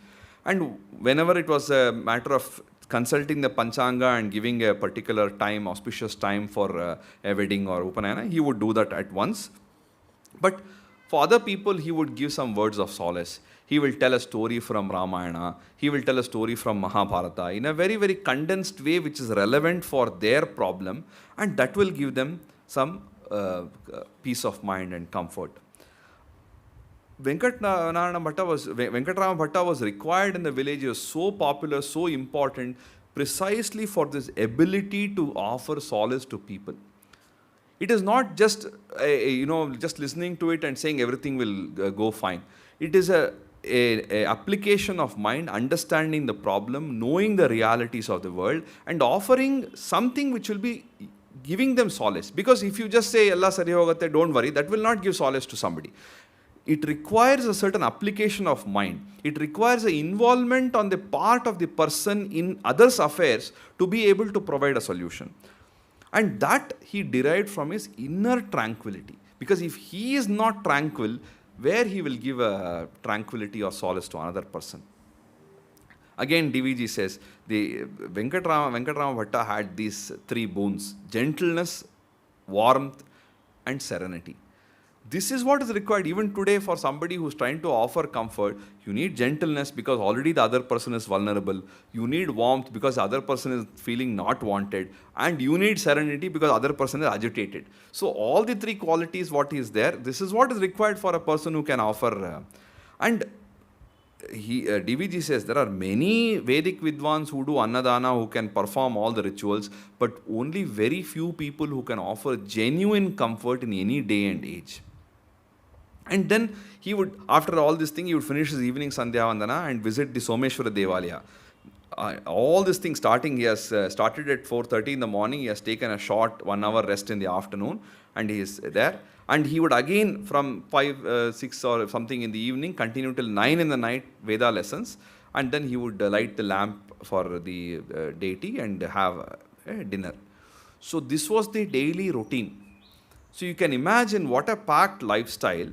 And whenever it was a matter of consulting the Panchanga and giving a particular time, auspicious time for a wedding or Upanayana, he would do that at once. But for other people, he would give some words of solace. He will tell a story from Ramayana. He will tell a story from Mahabharata in a very, very condensed way which is relevant for their problem, and that will give them some peace of mind and comfort. Venkatram Bhatta was required in the village. He was so popular, so important, precisely for this ability to offer solace to people. It is not just just listening to it and saying everything will go fine. It is a application of mind, understanding the problem, knowing the realities of the world, and offering something which will be giving them solace. Because if you just say Allah sari hogatte, don't worry, that will not give solace to somebody. It requires a certain application of mind. It requires an involvement on the part of the person in others' affairs to be able to provide a solution. And that he derived from his inner tranquility. Because if he is not tranquil, where he will give a tranquility or solace to another person? Again, DVG says, the Venkatram Bhatta had these three boons: gentleness, warmth, and serenity. This is what is required even today for somebody who's trying to offer comfort. You need gentleness because already the other person is vulnerable. You need warmth because the other person is feeling not wanted. And you need serenity because the other person is agitated. So all the three qualities, what is there, this is what is required for a person who can offer. DVG says there are many Vedic Vidwans who do Anadhana, who can perform all the rituals, but only very few people who can offer genuine comfort in any day and age. And then he would, after all this thing, he would finish his evening Sandhya Vandana and visit the Someshwara Devalaya. All this thing starting, he has started at 4:30 in the morning, he has taken a short 1 hour rest in the afternoon, and he is there. And he would again from 5, 6 or something in the evening continue till 9 in the night Veda lessons, and then he would light the lamp for the deity and have dinner. So this was the daily routine. So you can imagine what a packed lifestyle,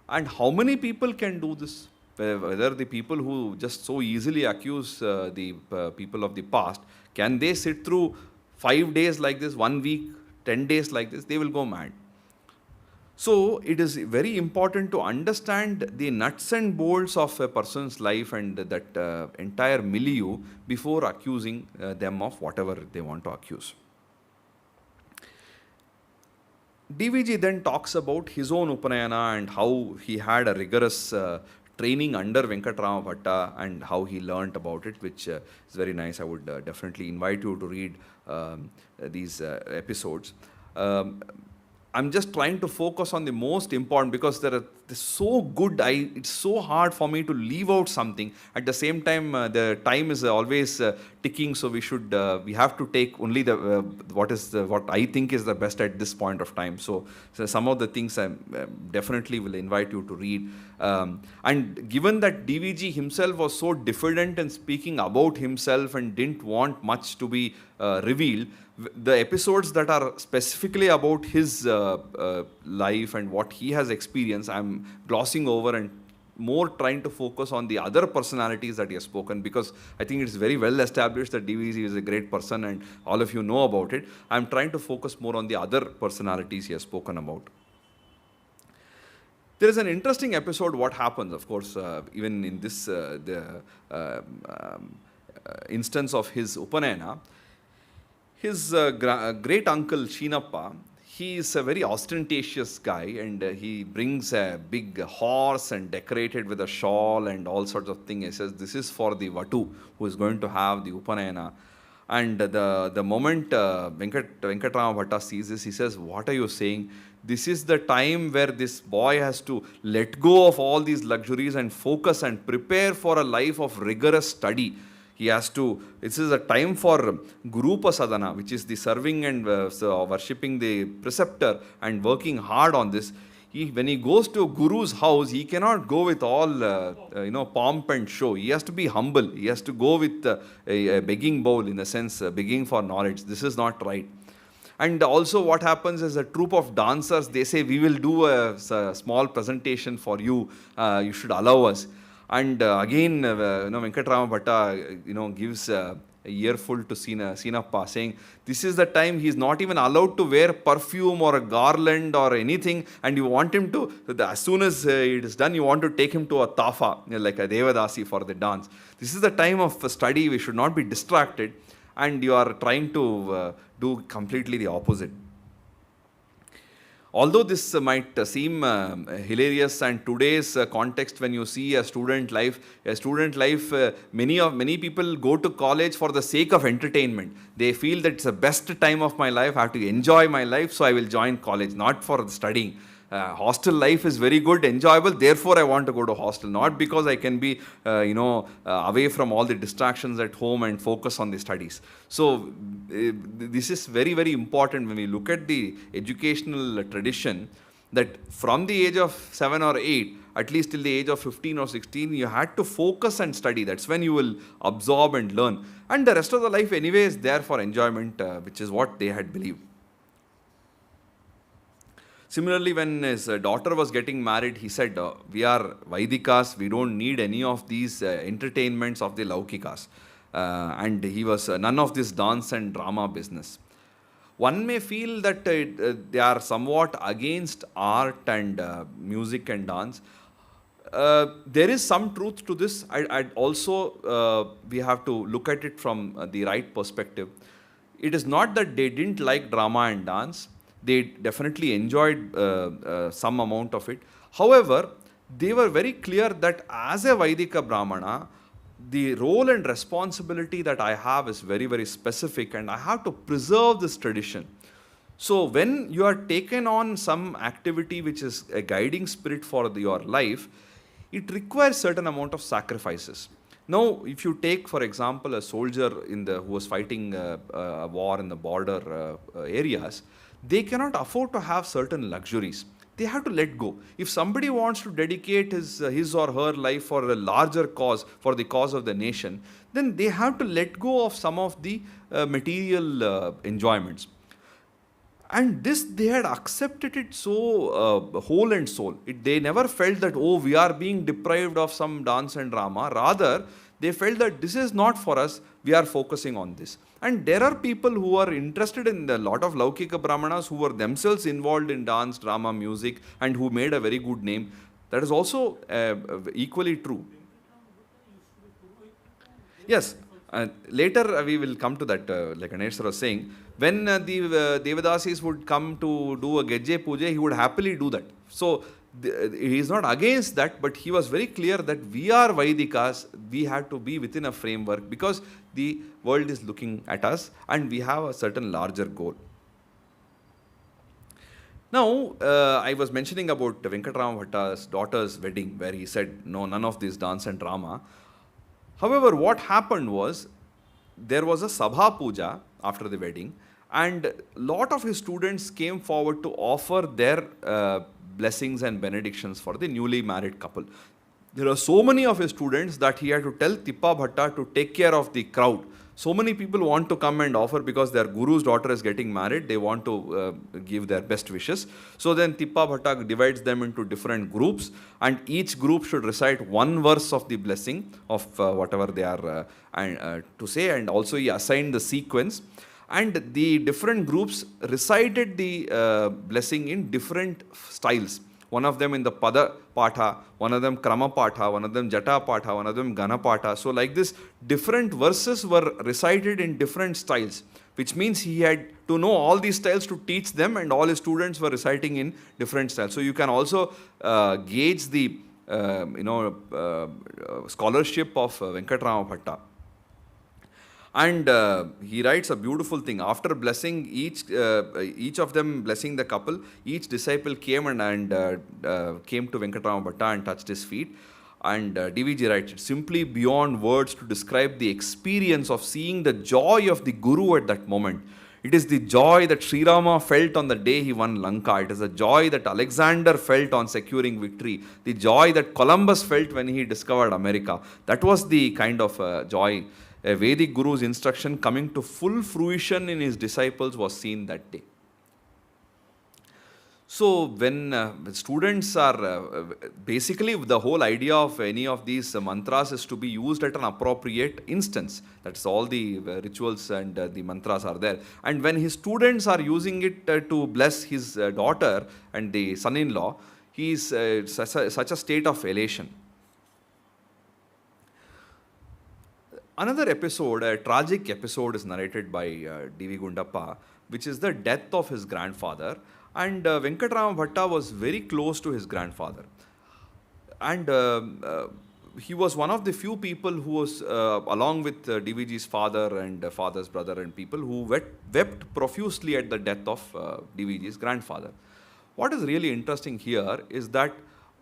and how many people can do this? Whether the people who just so easily accuse the people of the past, can they sit through 5 days like this, 1 week, 10 days like this? They will go mad. So it is very important to understand the nuts and bolts of a person's life and that entire milieu before accusing them of whatever they want to accuse. DVG then talks about his own Upanayana and how he had a rigorous training under Venkatram Bhatta and how he learnt about it, which is very nice. I would definitely invite you to read these episodes. I'm just trying to focus on the most important because they're so good. It's so hard for me to leave out something. At the same time, the time is always ticking, so we have to take only the what I think is the best at this point of time. So some of the things I definitely will invite you to read. And given that DVG himself was so diffident in speaking about himself and didn't want much to be revealed, the episodes that are specifically about his life and what he has experienced, I'm glossing over and more trying to focus on the other personalities that he has spoken, because I think it's very well established that DVG is a great person and all of you know about it. I'm trying to focus more on the other personalities he has spoken about. There is an interesting episode what happens, of course, even in this instance of his Upanayana. His great uncle Shinappa, he is a very ostentatious guy, and he brings a big horse and decorated with a shawl and all sorts of things. He says, this is for the Vatu who is going to have the Upanayana. And the moment Venkatrama Bhatta sees this, he says, what are you saying? This is the time where this boy has to let go of all these luxuries and focus and prepare for a life of rigorous study. He has to, this is a time for Gurupa Sadhana, which is the serving and worshipping the preceptor and working hard on this. When he goes to a guru's house, he cannot go with all pomp and show. He has to be humble. He has to go with a begging bowl, in a sense, begging for knowledge. This is not right. And also what happens is a troupe of dancers, they say, we will do a small presentation for you. You should allow us. And again, Venkatrama Bhatta, gives a earful to Sinappa, saying, this is the time he is not even allowed to wear perfume or a garland or anything, and you want him to, as soon as it is done, you want to take him to a tafa, like a devadasi for the dance. This is the time of study, we should not be distracted, and you are trying to do completely the opposite. Although this might seem hilarious, and today's context, when you see a student life, many people go to college for the sake of entertainment. They feel that it's the best time of my life, I have to enjoy my life, so I will join college, not for studying. Hostel life is very good, enjoyable, therefore I want to go to hostel, not because I can be, away from all the distractions at home and focus on the studies. So, this is very, very important when we look at the educational tradition, that from the age of 7 or 8, at least till the age of 15 or 16, you had to focus and study. That's when you will absorb and learn. And the rest of the life anyway is there for enjoyment, which is what they had believed. Similarly, when his daughter was getting married, he said, we are Vaidikas, we don't need any of these entertainments of the Laukikas. And he was none of this dance and drama business. One may feel that they are somewhat against art and music and dance. There is some truth to this. I'd also, we have to look at it from the right perspective. It is not that they didn't like drama and dance. They definitely enjoyed some amount of it. However, they were very clear that as a Vaidika Brahmana, the role and responsibility that I have is very, very specific, and I have to preserve this tradition. So when you are taken on some activity which is a guiding spirit for your life, it requires certain amount of sacrifices. Now, if you take, for example, a soldier who was fighting a war in the border areas, they cannot afford to have certain luxuries. They have to let go. If somebody wants to dedicate his or her life for a larger cause, for the cause of the nation, then they have to let go of some of the material enjoyments. And this, they had accepted it so whole and soul. They never felt that, oh, we are being deprived of some dance and drama. Rather, they felt that this is not for us, we are focusing on this. And there are people who are interested in a lot of Laukika Brahmanas who were themselves involved in dance, drama, music, and who made a very good name. That is also equally true. Yes, later we will come to that, like Ganesh was saying. When the Devadasis would come to do a Gejje Puja, he would happily do that. So, he is not against that, but he was very clear that we are Vaidikas, we have to be within a framework because the world is looking at us and we have a certain larger goal. Now, I was mentioning about Venkatrama Bhatta's daughter's wedding, where he said, no, none of this dance and drama. However, what happened was, there was a Sabha Puja after the wedding, and a lot of his students came forward to offer their blessings and benedictions for the newly married couple. There are so many of his students that he had to tell Tippa Bhatta to take care of the crowd. So many people want to come and offer because their guru's daughter is getting married. They want to give their best wishes. So then Tippa Bhatta divides them into different groups, and each group should recite one verse of the blessing of whatever they are to say, and also he assigned the sequence. And the different groups recited the blessing in different styles. One of them in the Pada Patha, one of them Krama Patha, one of them Jata Patha, one of them Gana Patha. So like this, different verses were recited in different styles. which means he had to know all these styles to teach them, and all his students were reciting in different styles. So you can also gauge the scholarship of Venkatram Bhatta. And he writes a beautiful thing. After blessing each of them blessing the couple, each disciple came and came to Venkatram Bhatta and touched his feet. And DVG writes, it's simply beyond words to describe the experience of seeing the joy of the Guru at that moment. It is the joy that Sridharama felt on the day he won Lanka. It is the joy that Alexander felt on securing victory. The joy that Columbus felt when he discovered America. That was the kind of joy. A Vedic Guru's instruction coming to full fruition in his disciples was seen that day. So when students are, basically the whole idea of any of these mantras is to be used at an appropriate instance. That's all the rituals and the mantras are there. And when his students are using it to bless his daughter and the son-in-law, he is such a state of elation. Another episode, a tragic episode, is narrated by D.V. Gundapa, which is the death of his grandfather. And Venkatram Bhatta was very close to his grandfather. And he was one of the few people who was, along with DVG's father and father's brother and people, who wept profusely at the death of DVG's grandfather. What is really interesting here is that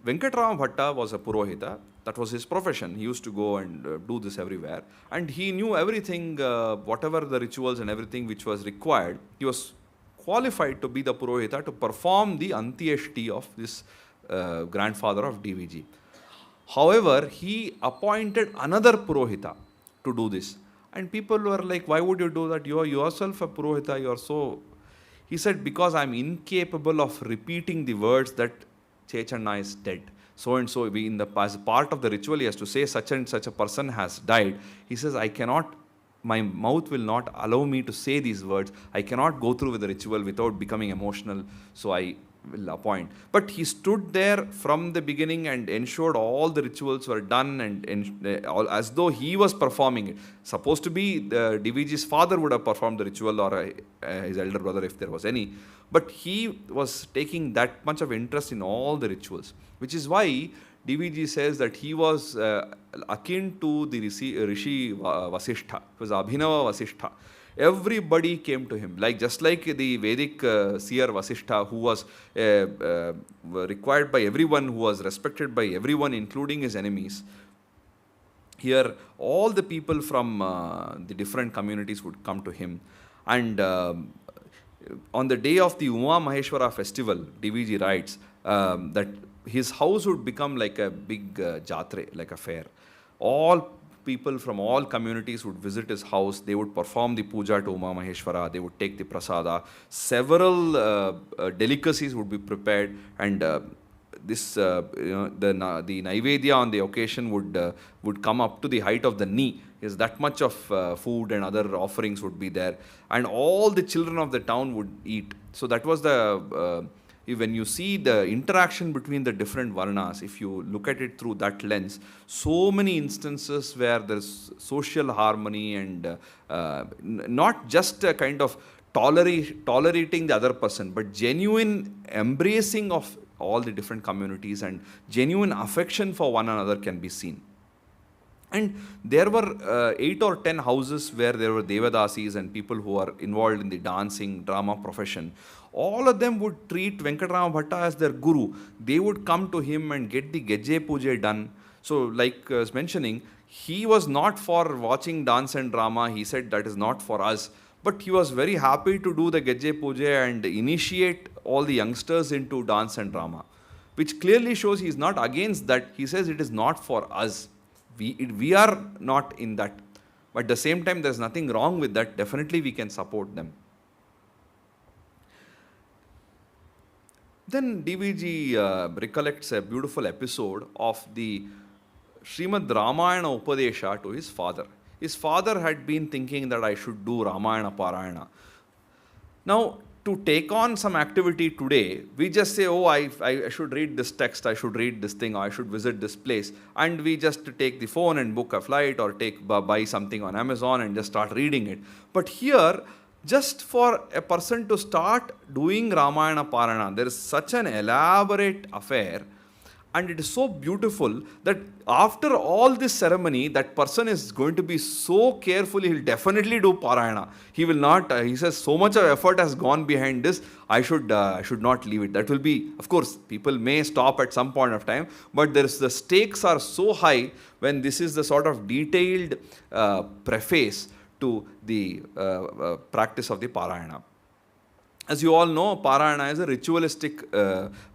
Venkatram Bhatta was a Purohita. That was his profession. He used to go and do this everywhere. And he knew everything, whatever the rituals and everything which was required. He was qualified to be the Purohita to perform the Antyeshti of this grandfather of DVG. However, he appointed another Purohita to do this. And people were like, why would you do that? You are yourself a Purohita. You are so... He said, because I am incapable of repeating the words that Chechanna is dead. So and so, as part of the ritual, he has to say such and such a person has died. He says, I cannot, my mouth will not allow me to say these words. I cannot go through with the ritual without becoming emotional. So I will appoint. But he stood there from the beginning and ensured all the rituals were done and as though he was performing it. Supposed to be the DVG's father would have performed the ritual, or his elder brother if there was any. But he was taking that much of interest in all the rituals, which is why DVG says that he was akin to the Rishi Vasishtha. It was Abhinava Vasishtha. Everybody came to him, just like the Vedic seer Vasishtha, who was required by everyone, who was respected by everyone, including his enemies. Here, all the people from the different communities would come to him. And on the day of the Uma Maheshwara festival, DVG writes that his house would become like a big jatre, like a fair. All people from all communities would visit his house. They would perform the puja to Uma Maheshwara. They would take the prasada. Several delicacies would be prepared, and this the Naivedya on the occasion would come up to the height of the knee. Is that much of food and other offerings would be there, and all the children of the town would eat. So that was the when you see the interaction between the different varnas, if you look at it through that lens, so many instances where there's social harmony and not just a kind of tolerating the other person, but genuine embracing of all the different communities and genuine affection for one another can be seen. And there were 8 or 10 houses where there were Devadasis and people who are involved in the dancing, drama profession. All of them would treat Venkatram Bhatta as their guru. They would come to him and get the Gejje Puja done. So like I was mentioning, he was not for watching dance and drama. He said that is not for us. But he was very happy to do the Gejje Puja and initiate all the youngsters into dance and drama, which clearly shows he is not against that. He says it is not for us. We are not in that. But at the same time, there is nothing wrong with that. Definitely we can support them. Then DVG recollects a beautiful episode of the Srimad Ramayana Upadesha to his father. His father had been thinking that I should do Ramayana Parayana. Now, to take on some activity today, we just say, oh, I should read this text, I should read this thing, or I should visit this place. And we just take the phone and book a flight or buy something on Amazon and just start reading it. But here, Just for a person to start doing Ramayana Parana, there is such an elaborate affair, and it is so beautiful that after all this ceremony, that person is going to be so careful, he will definitely do Parayana. He will not, he says, so much of effort has gone behind this, I should not leave it. That will be, of course, people may stop at some point of time, but the stakes are so high when this is the sort of detailed preface to the practice of the Parayana. As you all know, Parayana is a ritualistic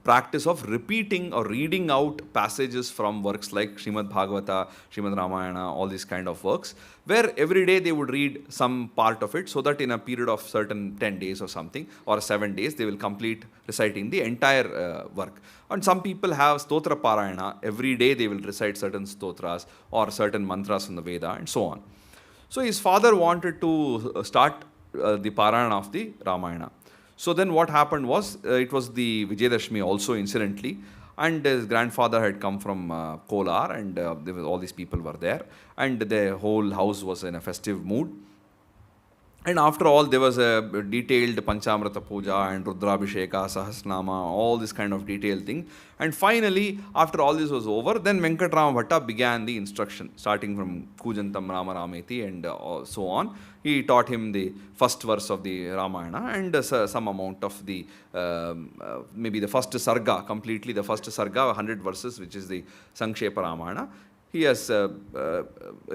practice of repeating or reading out passages from works like Srimad Bhagavata, Srimad Ramayana, all these kind of works, where every day they would read some part of it, so that in a period of certain 10 days or something, or 7 days, they will complete reciting the entire work. And some people have Stotra Parayana, every day they will recite certain stotras or certain mantras from the Veda and so on. So his father wanted to start the Parayana of the Ramayana. So then what happened was, it was the Vijayadashmi also incidentally, and his grandfather had come from Kolar, and all these people were there, and the whole house was in a festive mood. And after all, there was a detailed Panchamrita Puja and Rudrabhisheka, Sahasnama, all this kind of detailed thing. And finally, after all this was over, then Venkatram Bhatta began the instruction, starting from Kujantam Rama Rameti and so on. He taught him the first verse of the Ramayana and some amount of the, maybe the first Sarga, completely the first Sarga, 100 verses, which is the Sankshepa Ramayana. He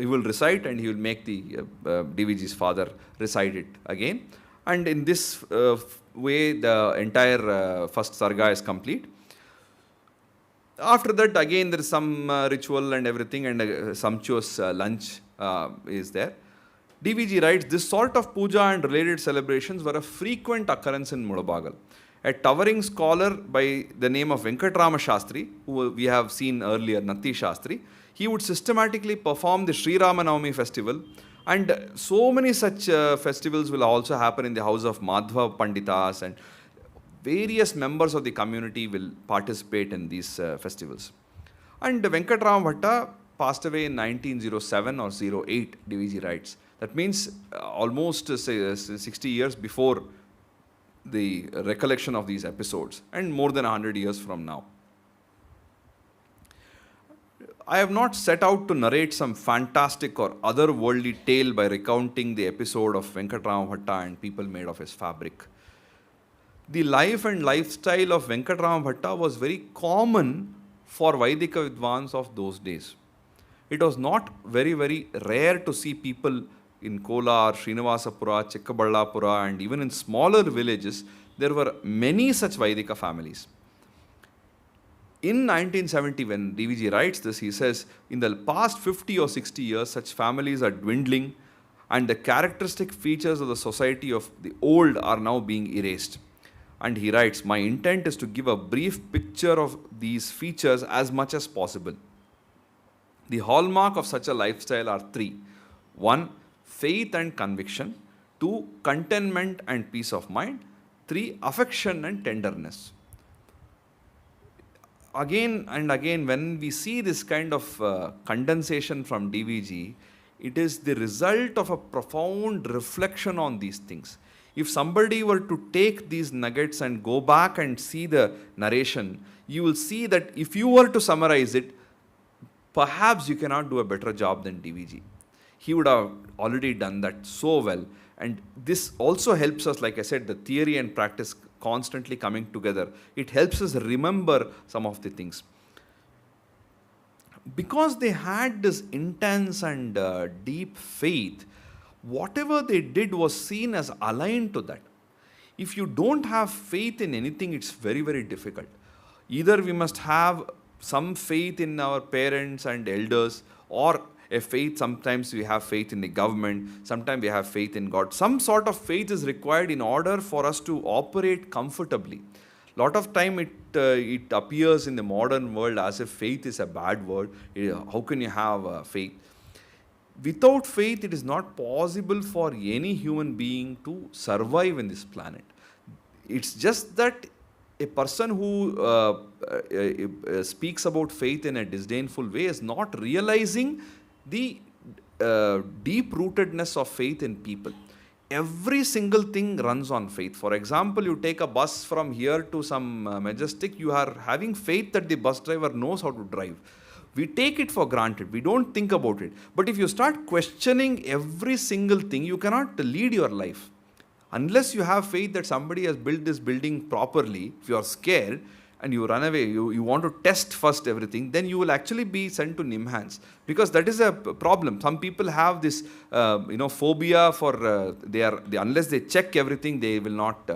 will recite, and he will make the DVG's father recite it again. And in this way, the entire first Sarga is complete. After that, again, there is some ritual and everything, and a sumptuous lunch is there. DVG writes, this sort of puja and related celebrations were a frequent occurrence in Mudabagal. A towering scholar by the name of Venkatrama Shastri, who we have seen earlier, Natti Shastri, he would systematically perform the Sri Ramanavami festival, and so many such festivals will also happen in the house of Madhva Panditas, and various members of the community will participate in these festivals. And Venkatram Bhatta passed away in 1907 or 08, DVG writes. That means almost 60 years before the recollection of these episodes, and more than 100 years from now. I have not set out to narrate some fantastic or otherworldly tale by recounting the episode of Venkatram Bhatta and people made of his fabric. The life and lifestyle of Venkatram Bhatta was very common for Vaidika Vidwans of those days. It was not very, very rare to see people in Kolar, Srinivasapura, Chikkaballapura, and even in smaller villages, there were many such Vaidika families. In 1970, when DVG writes this, he says, in the past 50 or 60 years, such families are dwindling, and the characteristic features of the society of the old are now being erased. And he writes, my intent is to give a brief picture of these features as much as possible. The hallmark of such a lifestyle are three. 1, faith and conviction. 2, contentment and peace of mind. 3, affection and tenderness. Again and again, when we see this kind of condensation from DVG, it is the result of a profound reflection on these things. If somebody were to take these nuggets and go back and see the narration, you will see that if you were to summarize it, perhaps you cannot do a better job than DVG. He would have already done that so well. And this also helps us, like I said, the theory and practice constantly coming together. It helps us remember some of the things. Because they had this intense and deep faith, whatever they did was seen as aligned to that. If you don't have faith in anything, it's very, very difficult. Either we must have some faith in our parents and elders, or a faith, sometimes we have faith in the government, sometimes we have faith in God. Some sort of faith is required in order for us to operate comfortably. A lot of time it appears in the modern world as if faith is a bad word. How can you have faith? Without faith, it is not possible for any human being to survive in this planet. It's just that a person who speaks about faith in a disdainful way is not realizing the deep-rootedness of faith in people. every single thing runs on faith. For example, you take a bus from here to some Majestic, you are having faith that the bus driver knows how to drive. We take it for granted. We don't think about it. But if you start questioning every single thing, you cannot lead your life. Unless you have faith that somebody has built this building properly, if you are scared and you run away, you want to test first everything, then you will actually be sent to Nimhans. Because that is a problem. Some people have this phobia for, unless they check everything, they will not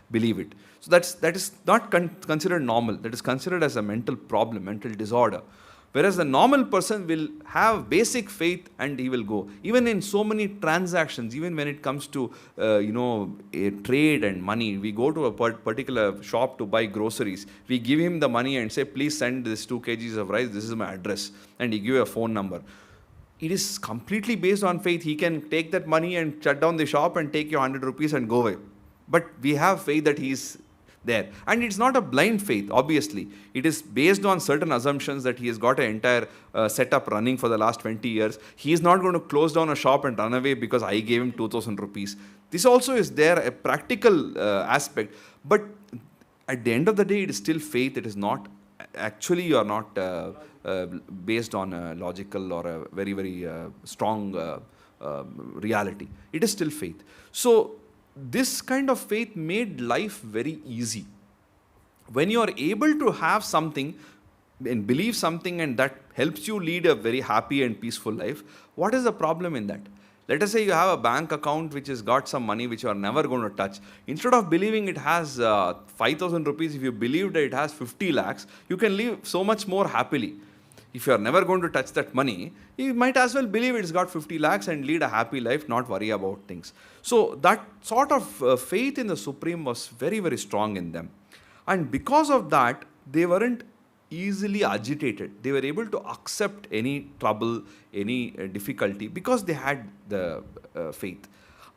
believe it. So that is not considered normal. That is considered as a mental problem, mental disorder. Whereas the normal person will have basic faith and he will go. Even in so many transactions, even when it comes to a trade and money, we go to a particular shop to buy groceries. We give him the money and say, please send this 2 kgs of rice. This is my address. And he give a phone number. It is completely based on faith. He can take that money and shut down the shop and take your 100 rupees and go away. But we have faith that he is there. And it's not a blind faith, obviously. It is based on certain assumptions that he has got an entire setup running for the last 20 years. He is not going to close down a shop and run away because I gave him 2,000 rupees. This also is there, a practical aspect. But at the end of the day, it is still faith. It is not, actually you are not based on a logical or a very, very strong reality. It is still faith. So, this kind of faith made life very easy. When you are able to have something and believe something and that helps you lead a very happy and peaceful life, what is the problem in that? Let us say you have a bank account which has got some money which you are never going to touch. Instead of believing it has 5,000 rupees, if you believe that it has 50 lakhs, you can live so much more happily. If you are never going to touch that money, you might as well believe it's got 50 lakhs and lead a happy life, not worry about things. So that sort of faith in the Supreme was very, very strong in them. And because of that, they weren't easily agitated. They were able to accept any trouble, any difficulty, because they had the faith.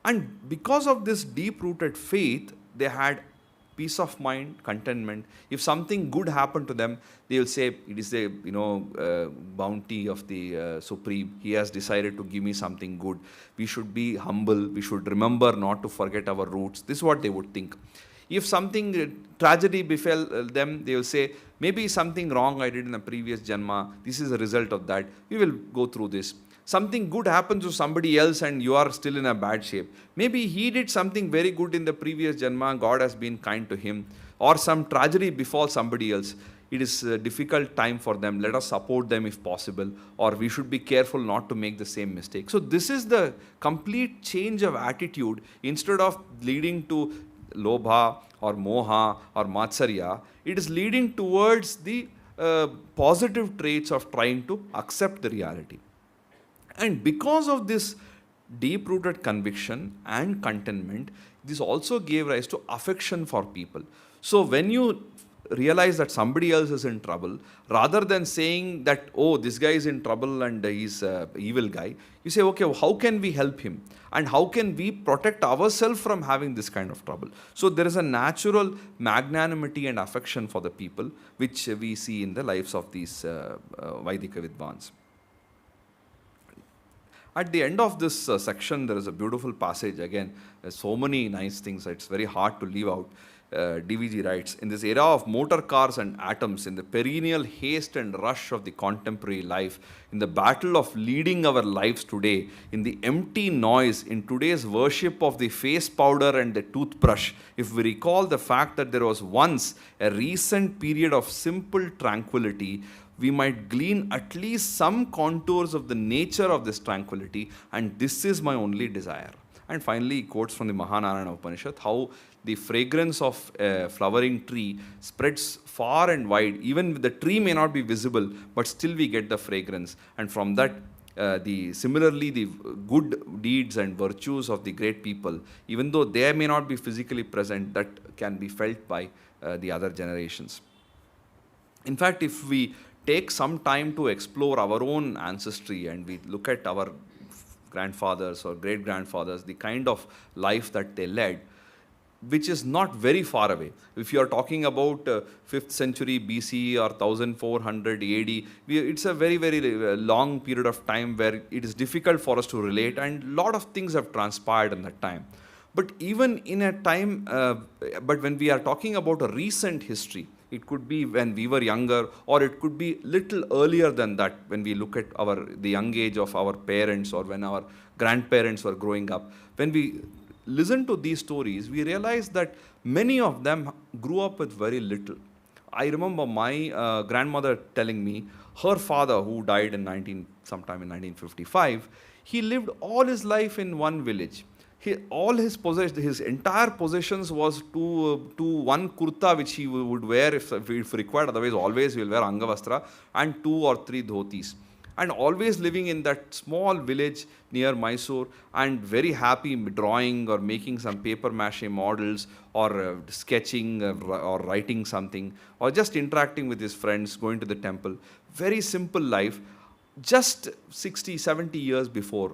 And because of this deep-rooted faith, they had peace of mind, contentment. If something good happened to them, they will say, it is a bounty of the Supreme. He has decided to give me something good. We should be humble. We should remember not to forget our roots. This is what they would think. If something tragedy befell them, they will say, maybe something wrong I did in a previous Janma. This is a result of that. We will go through this. Something good happens to somebody else and you are still in a bad shape. Maybe he did something very good in the previous Janma. God has been kind to him. Or some tragedy befalls somebody else. It is a difficult time for them. Let us support them if possible. Or we should be careful not to make the same mistake. So this is the complete change of attitude. Instead of leading to lobha or moha or matsarya, it is leading towards the positive traits of trying to accept the reality. And because of this deep-rooted conviction and contentment, this also gave rise to affection for people. So when you realize that somebody else is in trouble, rather than saying that, oh, this guy is in trouble and he's an evil guy, you say, okay, how can we help him? And how can we protect ourselves from having this kind of trouble? So there is a natural magnanimity and affection for the people, which we see in the lives of these Vaidika Vidvans. At the end of this section, there is a beautiful passage. Again, there's so many nice things. It's very hard to leave out. DVG writes, in this era of motor cars and atoms, in the perennial haste and rush of the contemporary life, in the battle of leading our lives today, in the empty noise, in today's worship of the face powder and the toothbrush, if we recall the fact that there was once a recent period of simple tranquility, we might glean at least some contours of the nature of this tranquility, and this is my only desire. And finally, he quotes from the Mahanarayana Upanishad, how the fragrance of a flowering tree spreads far and wide. Even the tree may not be visible, but still we get the fragrance. And from that, similarly, the good deeds and virtues of the great people, even though they may not be physically present, that can be felt by the other generations. In fact, if we take some time to explore our own ancestry and we look at our grandfathers or great-grandfathers, the kind of life that they led, which is not very far away. If you are talking about 5th century BC or 1400 AD, it's a very, very long period of time where it is difficult for us to relate, and a lot of things have transpired in that time. But even in a time, but when we are talking about a recent history, it could be when we were younger, or it could be little earlier than that, when we look at the young age of our parents, or when our grandparents were growing up. When we listen to these stories, we realize that many of them grew up with very little. I remember my grandmother telling me her father, who died sometime in 1955, he lived all his life in one village. All his his entire possessions was to one kurta which he would wear if required. Otherwise, always he will wear angavastra and 2 or 3 dhotis. And always living in that small village near Mysore, and very happy drawing or making some paper mache models, or sketching, or writing something, or just interacting with his friends, going to the temple. Very simple life, just 60, 70 years before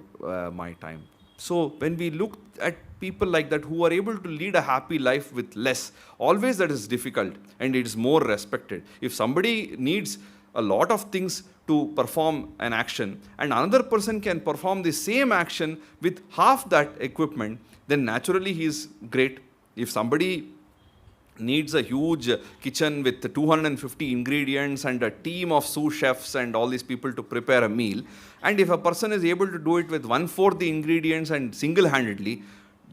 my time. So when we look at people like that who are able to lead a happy life with less, always that is difficult, and it is more respected. If somebody needs a lot of things to perform an action, and another person can perform the same action with half that equipment, then naturally he is great. If somebody needs a huge kitchen with 250 ingredients and a team of sous chefs and all these people to prepare a meal, and if a person is able to do it with 1/4 the ingredients and single-handedly,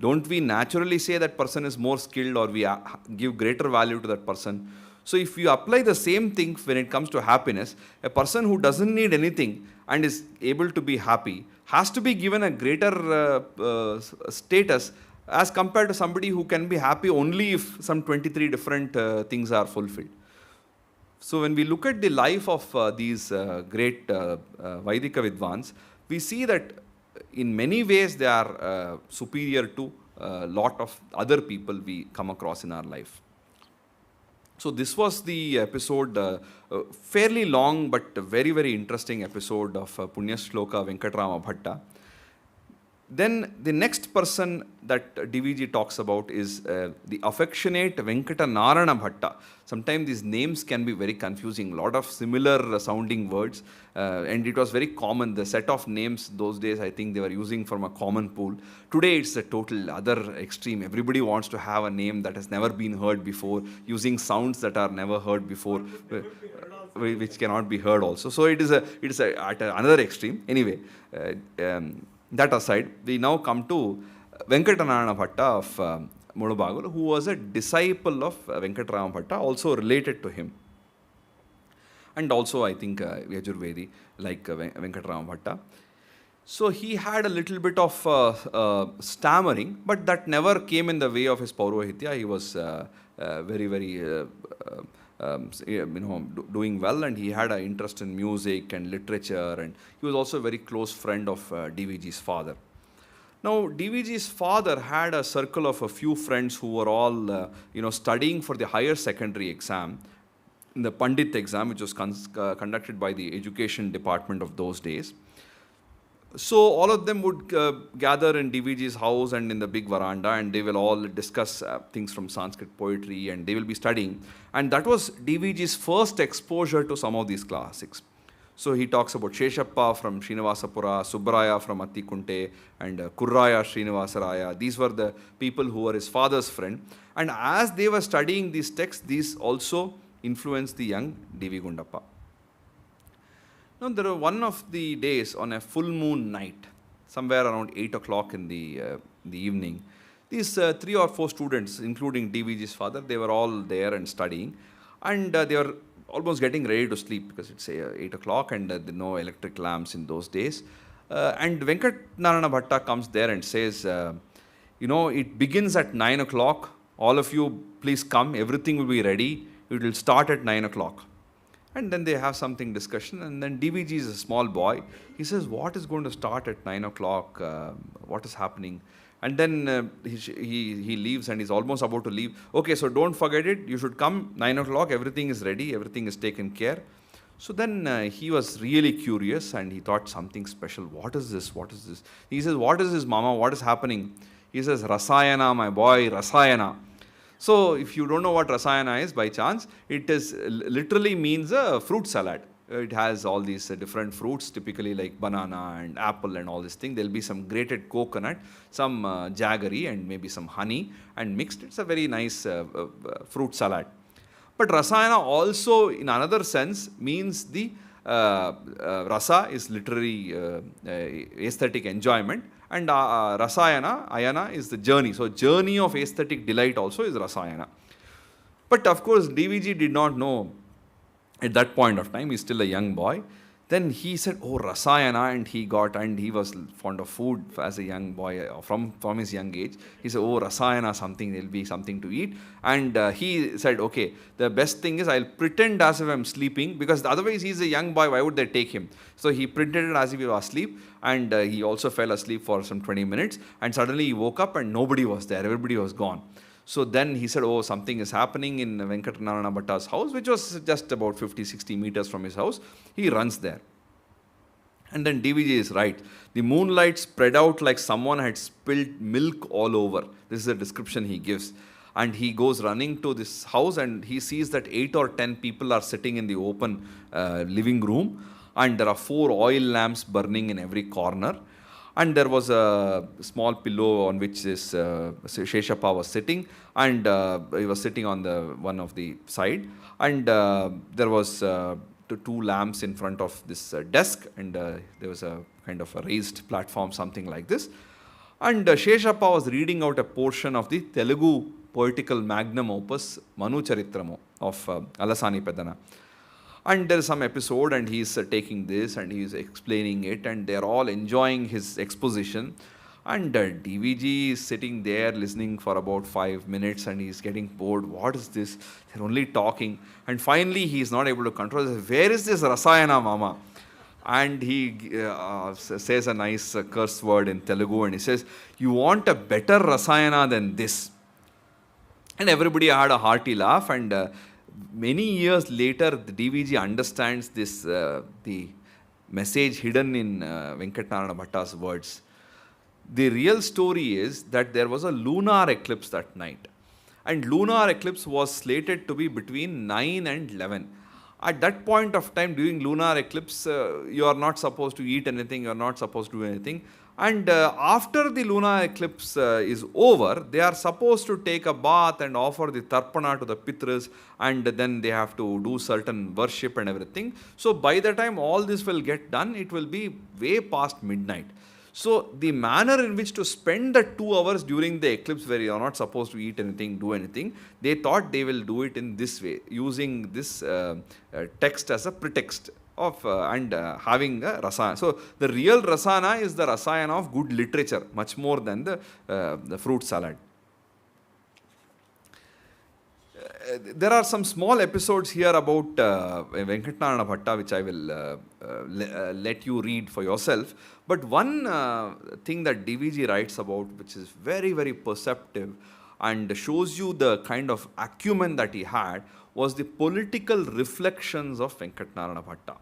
don't we naturally say that person is more skilled, or we give greater value to that person? So if you apply the same thing when it comes to happiness, a person who doesn't need anything and is able to be happy has to be given a greater status as compared to somebody who can be happy only if some 23 different things are fulfilled. So when we look at the life of these great Vaidika Vidwans, we see that in many ways they are superior to a lot of other people we come across in our life. So this was the episode, fairly long but very, very interesting episode of Punya Shloka Venkatram Bhatta. Then the next person that DVG talks about is the affectionate Venkatanarana Bhatta. Sometimes these names can be very confusing, a lot of similar sounding words, and it was very common. The set of names those days, I think they were using from a common pool. Today it's a total other extreme. Everybody wants to have a name that has never been heard before, using sounds that are never heard before, which cannot be heard also. So it is at another extreme. Anyway, that aside, we now come to Venkatanarana Bhatta of Mudubagulu, who was a disciple of Venkatrama Bhatta, also related to him. And also, I think, Yajurvedi, like Venkatrama Bhatta. So he had a little bit of stammering, but that never came in the way of his Paurohitya. He was very, very doing well, and he had an interest in music and literature, and he was also a very close friend of DVG's father. Now, DVG's father had a circle of a few friends who were all studying for the higher secondary exam, the Pandit exam, which was conducted by the education department of those days. So all of them would gather in DVG's house and in the big veranda, and they will all discuss things from Sanskrit poetry, and they will be studying. And that was DVG's first exposure to some of these classics. So he talks about Sheshappa from Srinivasapura, Subbaraya from Attikunte, and Kurraya Srinivasaraya. These were the people who were his father's friend. And as they were studying these texts, these also influenced the young D.V. Gundapa. Now, there was one of the days on a full moon night, somewhere around 8 o'clock in the evening. These 3 or 4 students, including DVG's father, they were all there and studying. And they were almost getting ready to sleep because it's 8 o'clock and there are no electric lamps in those days. And Venkatanarana Bhatta comes there and says, it begins at 9 o'clock. All of you, please come. Everything will be ready. It will start at 9 o'clock. And then they have something discussion, and then DVG is a small boy. He says, what is going to start at 9 o'clock? What is happening? And then he leaves, and he's almost about to leave. Okay, so don't forget it. You should come 9 o'clock. Everything is ready. Everything is taken care. So then he was really curious, and he thought something special. What is this? What is this? He says, what is this, Mama? What is happening? He says, Rasayana, my boy, Rasayana. So if you don't know what Rasayana is by chance, it is literally means a fruit salad. It has all these different fruits, typically like banana and apple and all this thing. There'll be some grated coconut, some jaggery, and maybe some honey and mixed. It's a very nice fruit salad. But rasayana also, in another sense, means the rasa is literary aesthetic enjoyment, and rasayana, ayana, is the journey. So, journey of aesthetic delight also is rasayana. But of course, DVG did not know at that point of time. He's still a young boy. Then he said, "Oh, rasayana," and he was fond of food as a young boy from his young age. He said, "Oh, rasayana, there'll be something to eat." And he said, "Okay, the best thing is I'll pretend as if I'm sleeping, because otherwise he's a young boy. Why would they take him?" So he pretended as if he was asleep, and he also fell asleep for some 20 minutes. And suddenly he woke up and nobody was there. Everybody was gone. So then he said, "Oh, something is happening in Venkatram Bhatta's house," which was just about 50-60 meters from his house. He runs there. And then DVG is right. The moonlight spread out like someone had spilled milk all over. This is the description he gives. And he goes running to this house, and he sees that 8 or 10 people are sitting in the open living room. And there are 4 oil lamps burning in every corner. And there was a small pillow on which this Sheshappa was sitting, and he was sitting on the one of the side, and there was 2 lamps in front of this desk, and there was a kind of a raised platform, something like this. And Sheshappa was reading out a portion of the Telugu poetical magnum opus Manu Charitramo of Alasani Pedana. And there is some episode, and he's taking this and he's explaining it, and they're all enjoying his exposition. And DVG is sitting there listening for about 5 minutes, and he's getting bored. What is this? They're only talking. And finally, he's not able to control. He says, "Where is this rasayana, mama?" And he says a nice curse word in Telugu, and he says, "You want a better rasayana than this?" And everybody had a hearty laugh, and many years later, the DVG understands this, the message hidden in Venkatram Bhatta's words. The real story is that there was a lunar eclipse that night. And lunar eclipse was slated to be between 9 and 11. At that point of time, during lunar eclipse, you are not supposed to eat anything, you are not supposed to do anything. And after the lunar eclipse is over, they are supposed to take a bath and offer the tarpana to the pitras, and then they have to do certain worship and everything. So by the time all this will get done, it will be way past midnight. So the manner in which to spend the 2 hours during the eclipse, where you are not supposed to eat anything, do anything, they thought they will do it in this way, using this text as a pretext of having a rasana. So the real rasana is the rasayana of good literature, much more than the fruit salad. There are some small episodes here about Venkatram Bhatta, which I will let you read for yourself. But one thing that DVG writes about, which is very, very perceptive and shows you the kind of acumen that he had, was the political reflections of Venkatram Bhatta.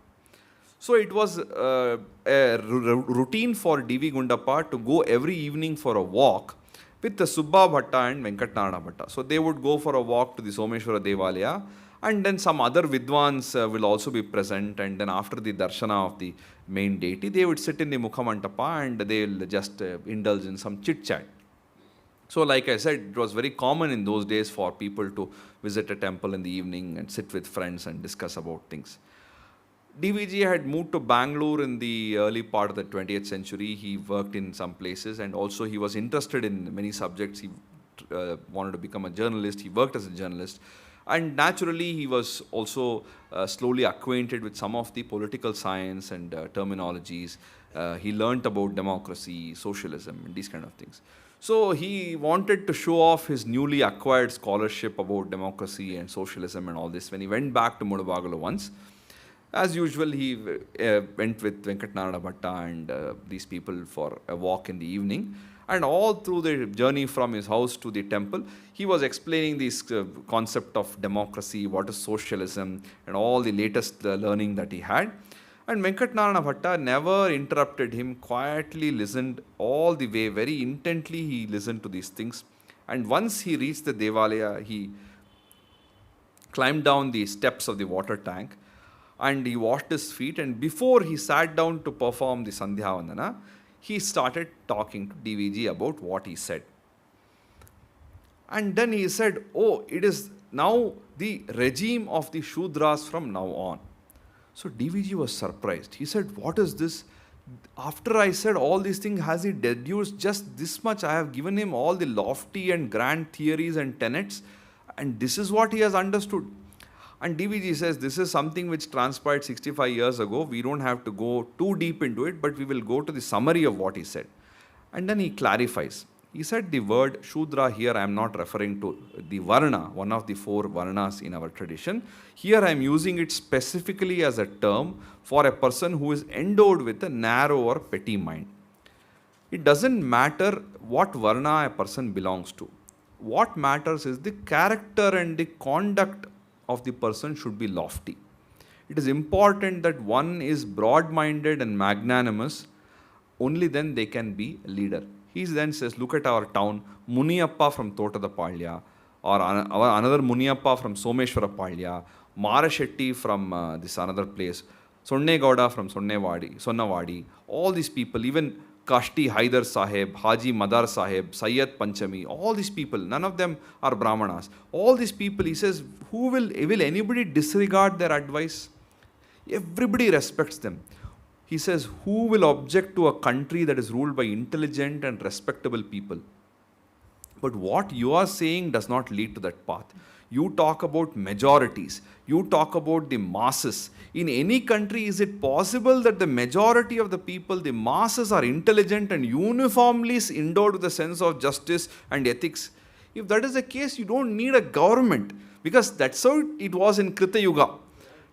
So it was a routine for D.V. Gundapa to go every evening for a walk with the Subba Bhatta and Venkatram Bhatta. So they would go for a walk to the Someshwara Devalaya, and then some other Vidwans will also be present, and then after the darshana of the main deity, they would sit in the Mukhamantapa and they will just indulge in some chit-chat. So like I said, it was very common in those days for people to visit a temple in the evening and sit with friends and discuss about things. DVG had moved to Bengaluru in the early part of the 20th century. He worked in some places, and also he was interested in many subjects. He wanted to become a journalist. He worked as a journalist. And naturally, he was also slowly acquainted with some of the political science and terminologies. He learnt about democracy, socialism, and these kind of things. So he wanted to show off his newly acquired scholarship about democracy and socialism and all this when he went back to Mudabagalu once. As usual, he went with Venkatram Bhatta and these people for a walk in the evening. And all through the journey from his house to the temple, he was explaining this concept of democracy, what is socialism, and all the latest learning that he had. And Venkatram Bhatta never interrupted him, quietly listened all the way, very intently he listened to these things. And once he reached the Devalaya, he climbed down the steps of the water tank. and he washed his feet, and before he sat down to perform the Sandhya Vandana, he started talking to DVG about what he said. And then he said, oh, it is now the regime of the Shudras from now on. So DVG was surprised. He said, what is this? After I said all these things, has he deduced just this much? I have given him all the lofty and grand theories and tenets, and this is what he has understood. And DVG says, this is something which transpired 65 years ago. We don't have to go too deep into it, but we will go to the summary of what he said. And then he clarifies. He said the word Shudra here, I am not referring to the Varna, one of the 4 Varnas in our tradition. Here I am using it specifically as a term for a person who is endowed with a narrow or petty mind. It doesn't matter what Varna a person belongs to. What matters is the character and the conduct of the person should be lofty. It is important that one is broad-minded and magnanimous. Only then they can be a leader. He then says, look at our town, Muniyappa from Totadapalya, or another Muniyappa from Someshwarapalya, Marashetty from this another place, Sonnegowda from Sonnavadi, all these people, even Kashti Haidar Sahib, Haji Madar Sahib, Sayyid Panchami, all these people, none of them are Brahmanas. All these people, he says, will anybody disregard their advice? Everybody respects them. He says, who will object to a country that is ruled by intelligent and respectable people? But what you are saying does not lead to that path. You talk about majorities. You talk about the masses. In any country, is it possible that the majority of the people, the masses, are intelligent and uniformly endowed with a sense of justice and ethics? If that is the case, you don't need a government, because that's how it was in Krita Yuga.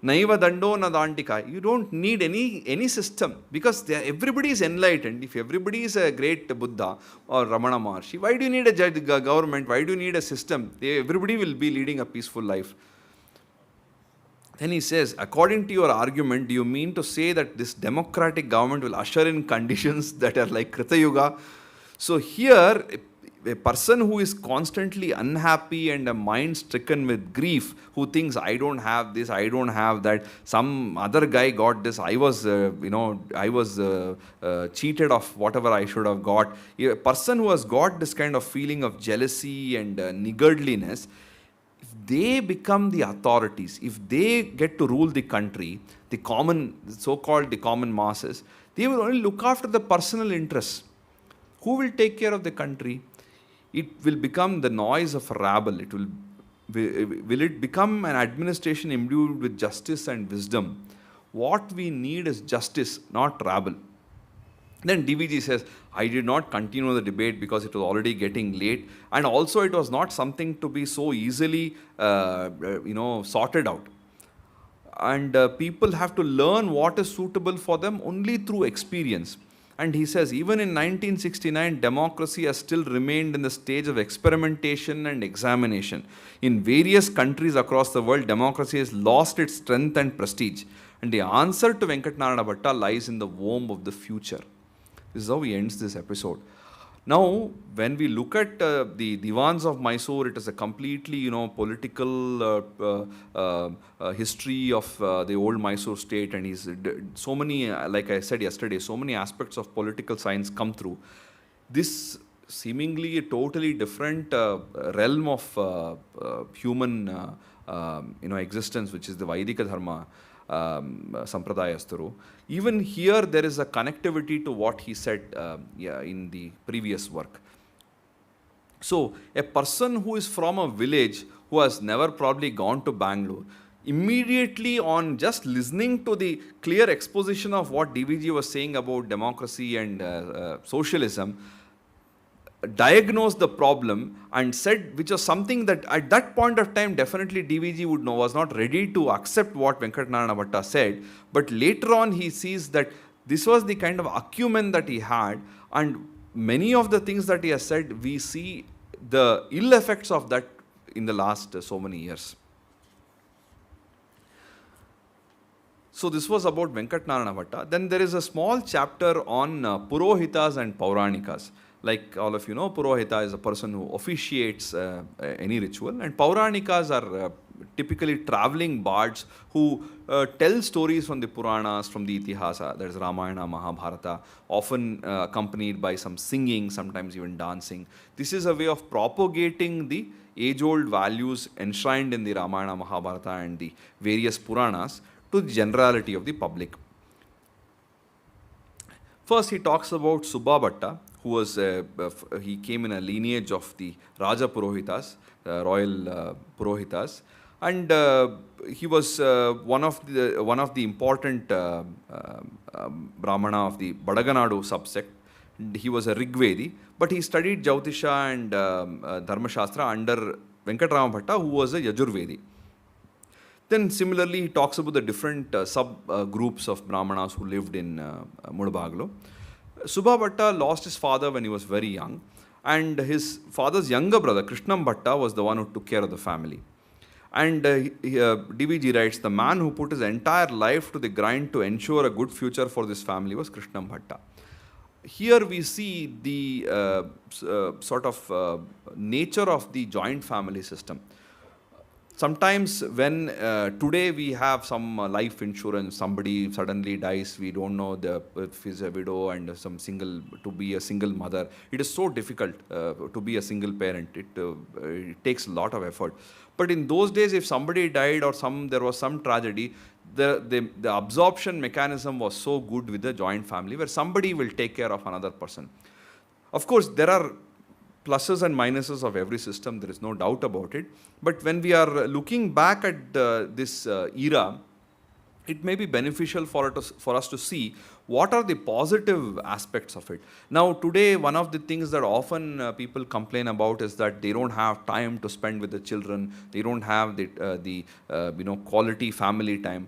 Naiva Dando na Dantika. You don't need any system, because everybody is enlightened. If everybody is a great Buddha or Ramana Maharshi, why do you need a government? Why do you need a system? Everybody will be leading a peaceful life. Then he says, according to your argument, do you mean to say that this democratic government will usher in conditions that are like Krita Yuga? So here, a person who is constantly unhappy and a mind stricken with grief, who thinks, I don't have this, I don't have that, some other guy got this, I was cheated of whatever I should have got. A person who has got this kind of feeling of jealousy and niggardliness, if they become the authorities, if they get to rule the country, the so-called common masses, they will only look after the personal interests. Who will take care of the country? It will become the noise of a rabble. Will it become an administration imbued with justice and wisdom? What we need is justice, not rabble. Then DVG says, I did not continue the debate because it was already getting late, and also it was not something to be so easily sorted out. And people have to learn what is suitable for them only through experience. And he says, even in 1969, democracy has still remained in the stage of experimentation and examination. In various countries across the world, democracy has lost its strength and prestige. And the answer to Venkatram Bhatta lies in the womb of the future. This is how he ends this episode. Now, when we look at the Divans of Mysore, it is a completely, political history of the old Mysore state, and so many, like I said yesterday, so many aspects of political science come through. This seemingly a totally different realm of human, existence, which is the Vaidika Dharma. Sampradayastharu. Even here there is a connectivity to what he said in the previous work. So a person who is from a village, who has never probably gone to Bangalore, immediately on just listening to the clear exposition of what DVG was saying about democracy and socialism, diagnosed the problem and said, which was something that at that point of time definitely DVG would know, was not ready to accept what Venkatram Bhatta said, but later on he sees that this was the kind of acumen that he had, and many of the things that he has said, we see the ill effects of that in the last so many years. So this was about Venkatram Bhatta. Then there is a small chapter on Purohitas and Pauranikas. Like all of you know, Purohita is a person who officiates any ritual, and Pauranikas are typically traveling bards who tell stories from the Puranas, from the Itihasa, that is Ramayana, Mahabharata, often accompanied by some singing, sometimes even dancing. This is a way of propagating the age-old values enshrined in the Ramayana, Mahabharata and the various Puranas to the generality of the public. First, he talks about Subha Bhatta, who was he came in a lineage of the Raja Purohitas, royal Purohitas, and he was one of the important Brahmana of the Badaganadu subsect. He was a Rigvedi, but he studied Jyotisha and Dharmashastra under Venkatram Bhatta, who was a Yajurvedi. Then similarly, he talks about the different sub-groups of Brahmanas who lived in Mudbaglo. Subha Bhatta lost his father when he was very young, and his father's younger brother, Krishnam Bhatta, was the one who took care of the family. And DVG writes, the man who put his entire life to the grind to ensure a good future for this family was Krishnam Bhatta. Here we see the sort of nature of the joint family system. Sometimes when today we have some life insurance, somebody suddenly dies, we don't know if he's a widow and to be a single mother. It is so difficult to be a single parent. It takes a lot of effort. But in those days, if somebody died or there was some tragedy, the absorption mechanism was so good with the joint family where somebody will take care of another person. Of course, there are pluses and minuses of every system, there is no doubt about it. But when we are looking back at this era, it may be beneficial for us to see what are the positive aspects of it. Now, today, one of the things that often people complain about is that they don't have time to spend with the children, they don't have the quality family time.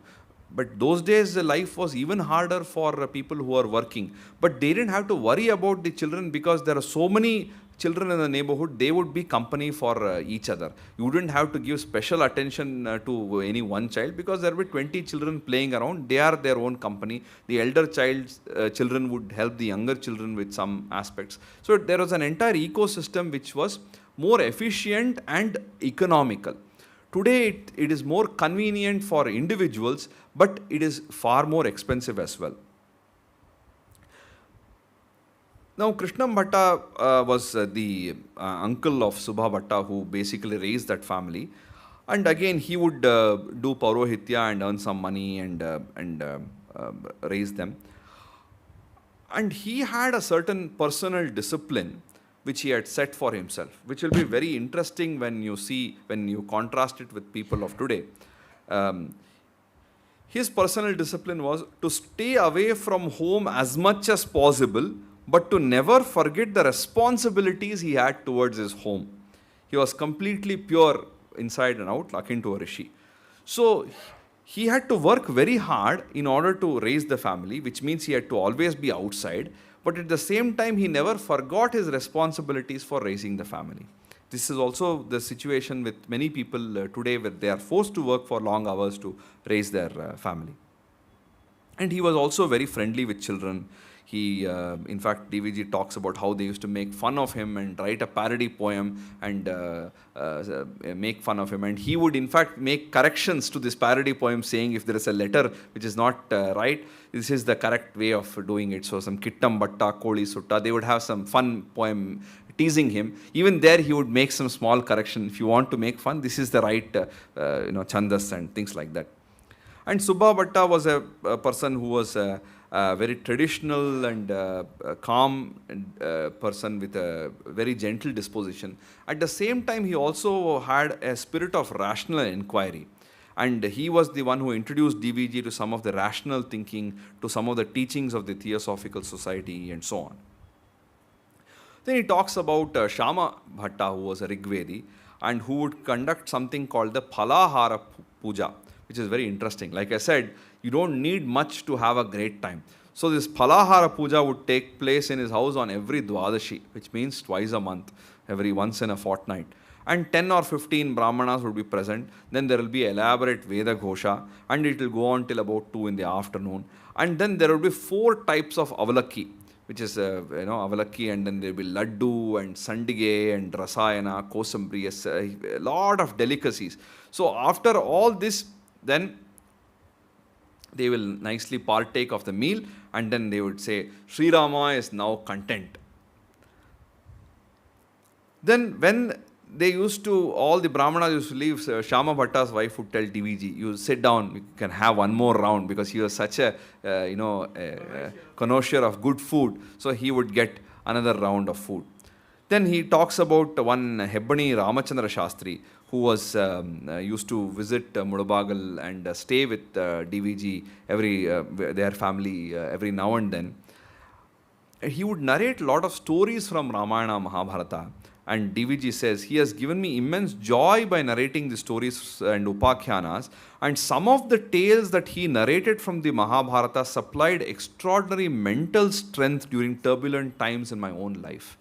But those days, life was even harder for people who are working. But they didn't have to worry about the children because there are so many children in the neighborhood, they would be company for each other. You wouldn't have to give special attention to any one child because there would be 20 children playing around. They are their own company. The elder children would help the younger children with some aspects. So there was an entire ecosystem which was more efficient and economical. Today, it is more convenient for individuals, but it is far more expensive as well. Now, Krishnam Bhatta was the uncle of Subha Bhatta who basically raised that family. And again, he would do Paurohitya and earn some money and raise them. And he had a certain personal discipline which he had set for himself, which will be very interesting when you contrast it with people of today. His personal discipline was to stay away from home as much as possible, but to never forget the responsibilities he had towards his home. He was completely pure inside and out, akin to a rishi. So he had to work very hard in order to raise the family, which means he had to always be outside. But at the same time, he never forgot his responsibilities for raising the family. This is also the situation with many people today where they are forced to work for long hours to raise their family. And he was also very friendly with children. He, in fact, DVG talks about how they used to make fun of him and write a parody poem and make fun of him. And he would, in fact, make corrections to this parody poem saying if there is a letter which is not right, this is the correct way of doing it. So some Kittam Bhatta, Koli Sutta, they would have some fun poem teasing him. Even there, he would make some small correction. If you want to make fun, this is the right chandas and things like that. And Subha Bhatta was a person who was very traditional and calm person with a very gentle disposition. At the same time, he also had a spirit of rational inquiry. And he was the one who introduced DVG to some of the rational thinking, to some of the teachings of the Theosophical Society and so on. Then he talks about Shama Bhatta, who was a Rigvedi, and who would conduct something called the Phalahara Puja, which is very interesting. Like I said, you don't need much to have a great time. So this Phalahara Puja would take place in his house on every Dwadashi, which means twice a month, once in a fortnight. And 10 or 15 Brahmanas would be present. Then there will be elaborate Veda Ghosha, and it will go on till about 2 in the afternoon. And then there will be 4 types of avalaki, which is avalakki, and then there will be laddu and sandige and rasayana, kosambri, a lot of delicacies. So after all this, then they will nicely partake of the meal, and then they would say, Srirama is now content. Then when they used to, all the Brahmanas used to leave, Shama Bhatta's wife would tell DVG, you sit down, you can have one more round, because he was such a, connoisseur of good food. So he would get another round of food. Then he talks about one Hebbani Ramachandra Shastri, who was used to visit Mudabagal and stay with DVG, their family, every now and then. He would narrate a lot of stories from Ramayana, Mahabharata. And DVG says, he has given me immense joy by narrating the stories and upakhyanas. And some of the tales that he narrated from the Mahabharata supplied extraordinary mental strength during turbulent times in my own life.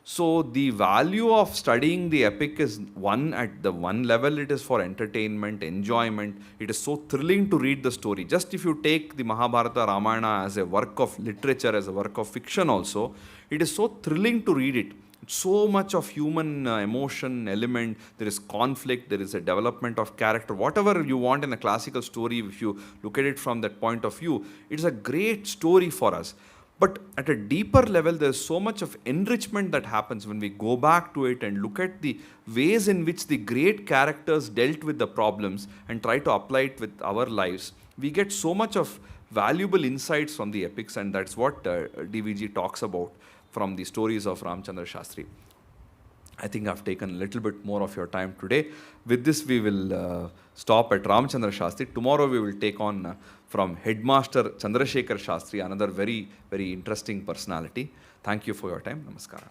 So the value of studying the epic is at the one level, it is for entertainment, enjoyment. It is so thrilling to read the story. Just if you take the Mahabharata, Ramayana as a work of literature, as a work of fiction also, it is so thrilling to read it. So much of human emotion element, there is conflict, there is a development of character, whatever you want in a classical story. If you look at it from that point of view, it's a great story for us. But at a deeper level, there's so much of enrichment that happens when we go back to it and look at the ways in which the great characters dealt with the problems and try to apply it with our lives. We get so much of valuable insights from the epics, and that's what DVG talks about from the stories of Ramchandra Shastri. I think I've taken a little bit more of your time today. With this, we will stop at Ramchandra Shastri. Tomorrow, we will take on from Headmaster Chandrasekhar Shastri, another very, very interesting personality. Thank you for your time. Namaskara.